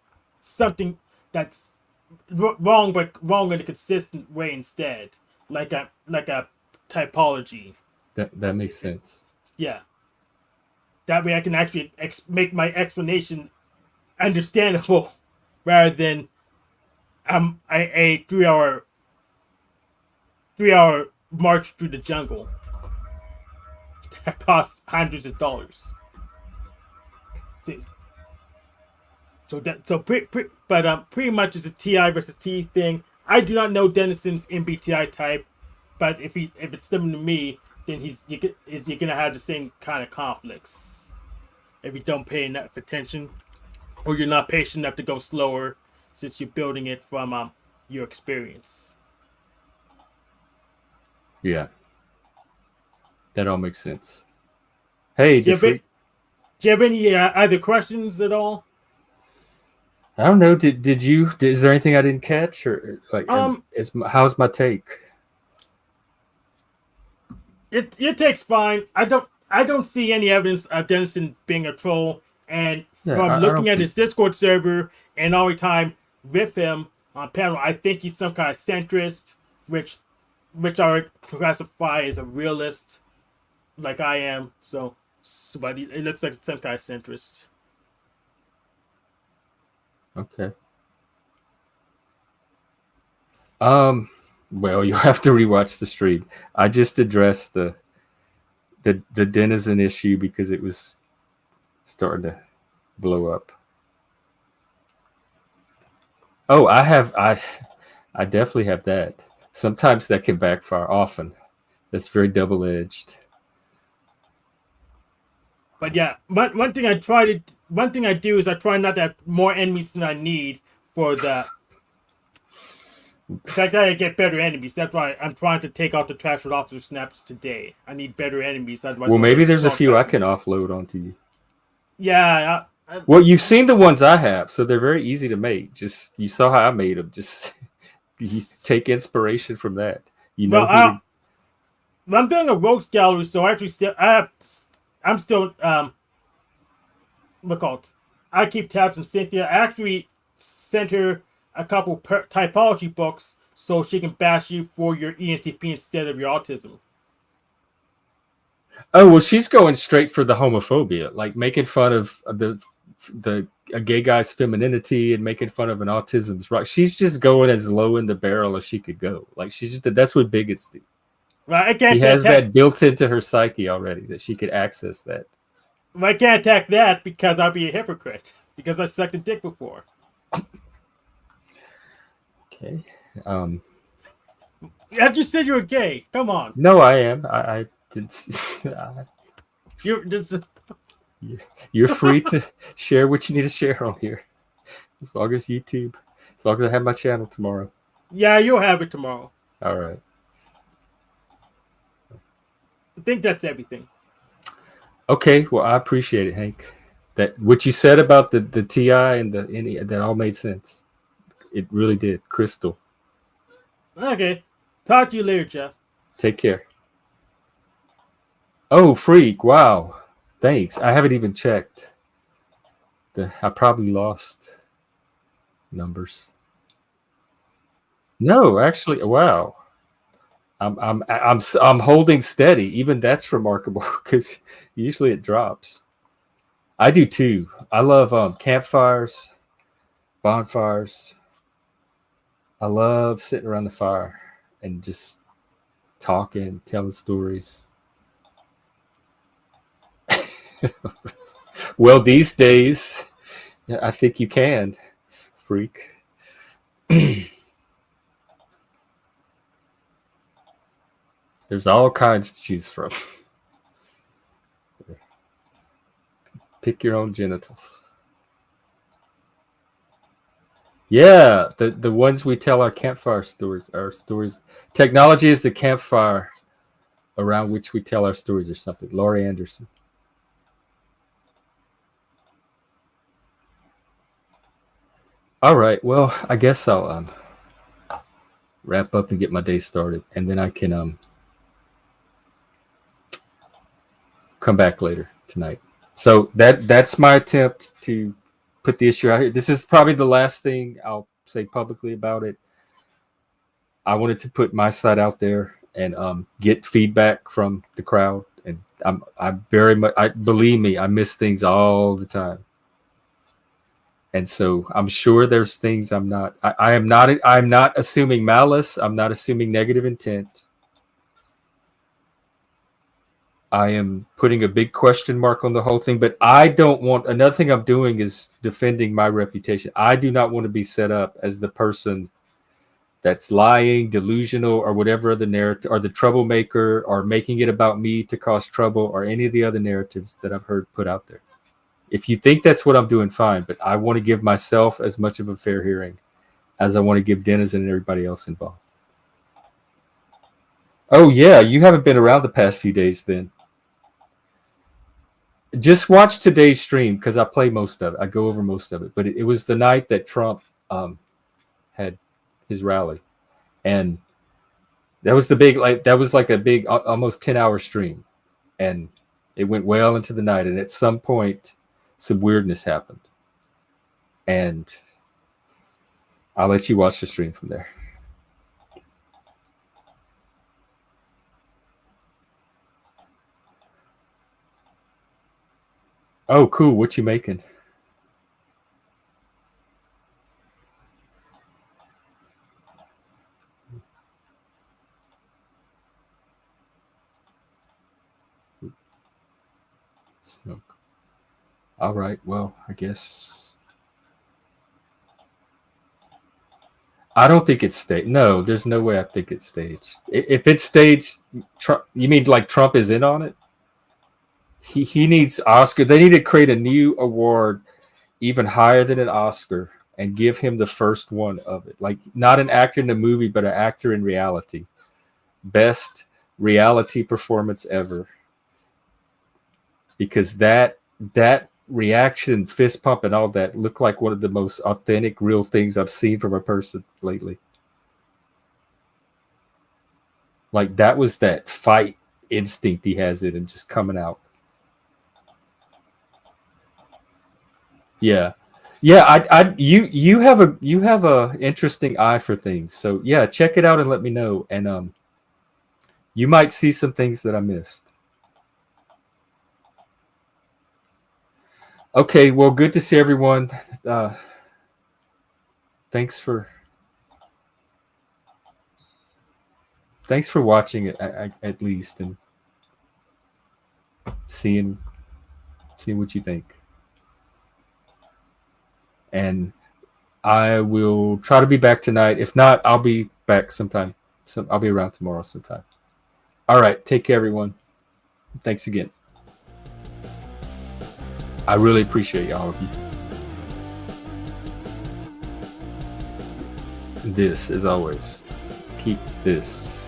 that's wrong, but wrong in a consistent way instead, like a typology. That makes sense. Yeah. That way I can actually make my explanation understandable, rather than a 3 hour march through the jungle that costs hundreds of dollars. Pretty much it's a TI versus TE thing. I do not know Denison's MBTI type, but if it's similar to me, then you're gonna have the same kind of conflicts if you don't pay enough attention, or you're not patient enough to go slower, since you're building it from your experience. Yeah, that all makes sense. Hey, do you have any other questions at all? I don't know. Did you? Is there anything I didn't catch, or like? How's my take? Your take's fine. I don't see any evidence of Denison being a troll, and from looking at his Discord server and all the time with him on panel, I think he's some kind of centrist, which I would classify as a realist, like I am. But it looks like some kind of centrist. Okay. Well, you'll have to rewatch the stream. I just addressed the Denizen issue because it was starting to blow up. Oh, I definitely have that. Sometimes that can backfire. Often, that's very double-edged. But yeah, one thing I do is I try not to have more enemies than I need for the. I gotta get better enemies. That's why I'm trying to take out the trash with officer snaps today. I need better enemies. Otherwise, well, maybe there's a few I can offload onto you. Yeah. Well, you've seen the ones I have, so they're very easy to make. Just you saw how I made them. Just you take inspiration from that. You know. I'm doing a rogues gallery, so I'm still look out. I keep tabs on Cynthia. I actually sent her a couple typology books so she can bash you for your ENTP instead of your autism. Oh well, she's going straight for the homophobia, like making fun of a gay guy's femininity and making fun of an autism's right. She's just going as low in the barrel as she could go. Like that's what bigots do. Right, she has that built into her psyche already that she could access that. Well, I can't attack that because I'll be a hypocrite because I sucked a dick before. Okay. I just said you were gay. Come on. No, I am. I did. You're free to share what you need to share on here, as long as YouTube, as long as I have my channel tomorrow. Yeah, you'll have it tomorrow. All right. I think that's everything. Okay, well, I appreciate it, Hank. That what you said about the TI and the NE, that all made sense. It really did. Crystal. Okay. Talk to you later, Jeff. Take care. Oh, freak. Wow. Thanks. I haven't even checked. I probably lost numbers. No, actually, wow. I'm holding steady. Even that's remarkable because usually it drops. I do too. I love campfires, bonfires. I love sitting around the fire and just talking, telling stories. Well, these days, I think you can, freak. There's all kinds to choose from. Pick your own genitals. Yeah, the ones we tell our campfire stories, our stories. Technology is the campfire around which we tell our stories or something. Laurie Anderson. All right, well, I guess I'll wrap up and get my day started, and then I can come back later tonight. So that's my attempt to put the issue out here. This is probably the last thing I'll say publicly about it. I wanted to put my side out there and get feedback from the crowd. And I'm very much, believe me, I miss things all the time. And so I'm sure there's things I'm not assuming malice. I'm not assuming negative intent. I am putting a big question mark on the whole thing, but I don't want, another thing I'm doing is defending my reputation. I do not want to be set up as the person that's lying, delusional, or whatever other narrative, or the troublemaker, or making it about me to cause trouble, or any of the other narratives that I've heard put out there. If you think that's what I'm doing, fine, but I want to give myself as much of a fair hearing as I want to give Dennis and everybody else involved. Oh yeah, you haven't been around the past few days then. Just watch today's stream because I play most of it. I go over most of it. But it was the night that Trump had his rally. And that was like a big, almost 10-hour stream. And it went well into the night. And at some point, some weirdness happened. And I'll let you watch the stream from there. Oh, cool. What you making? Smoke. All right. Well, I guess. I don't think it's staged. No, there's no way I think it's staged. If it's staged, Trump, you mean like Trump is in on it? He needs Oscar. They need to create a new award even higher than an Oscar and give him the first one of it. Like, not an actor in the movie, but an actor in reality. Best reality performance ever. Because that reaction, fist pump and all that looked like one of the most authentic, real things I've seen from a person lately. Like, that was that fight instinct he has in him just coming out. Yeah. Yeah, you have a interesting eye for things. So yeah, check it out and let me know. And you might see some things that I missed. Okay, well, good to see everyone. Thanks for watching it at least, and seeing what you think. And I will try to be back tonight. If not, I'll be back sometime. So I'll be around tomorrow sometime. All right, take care, everyone. Thanks again. I really appreciate all of you. This, as always, keep this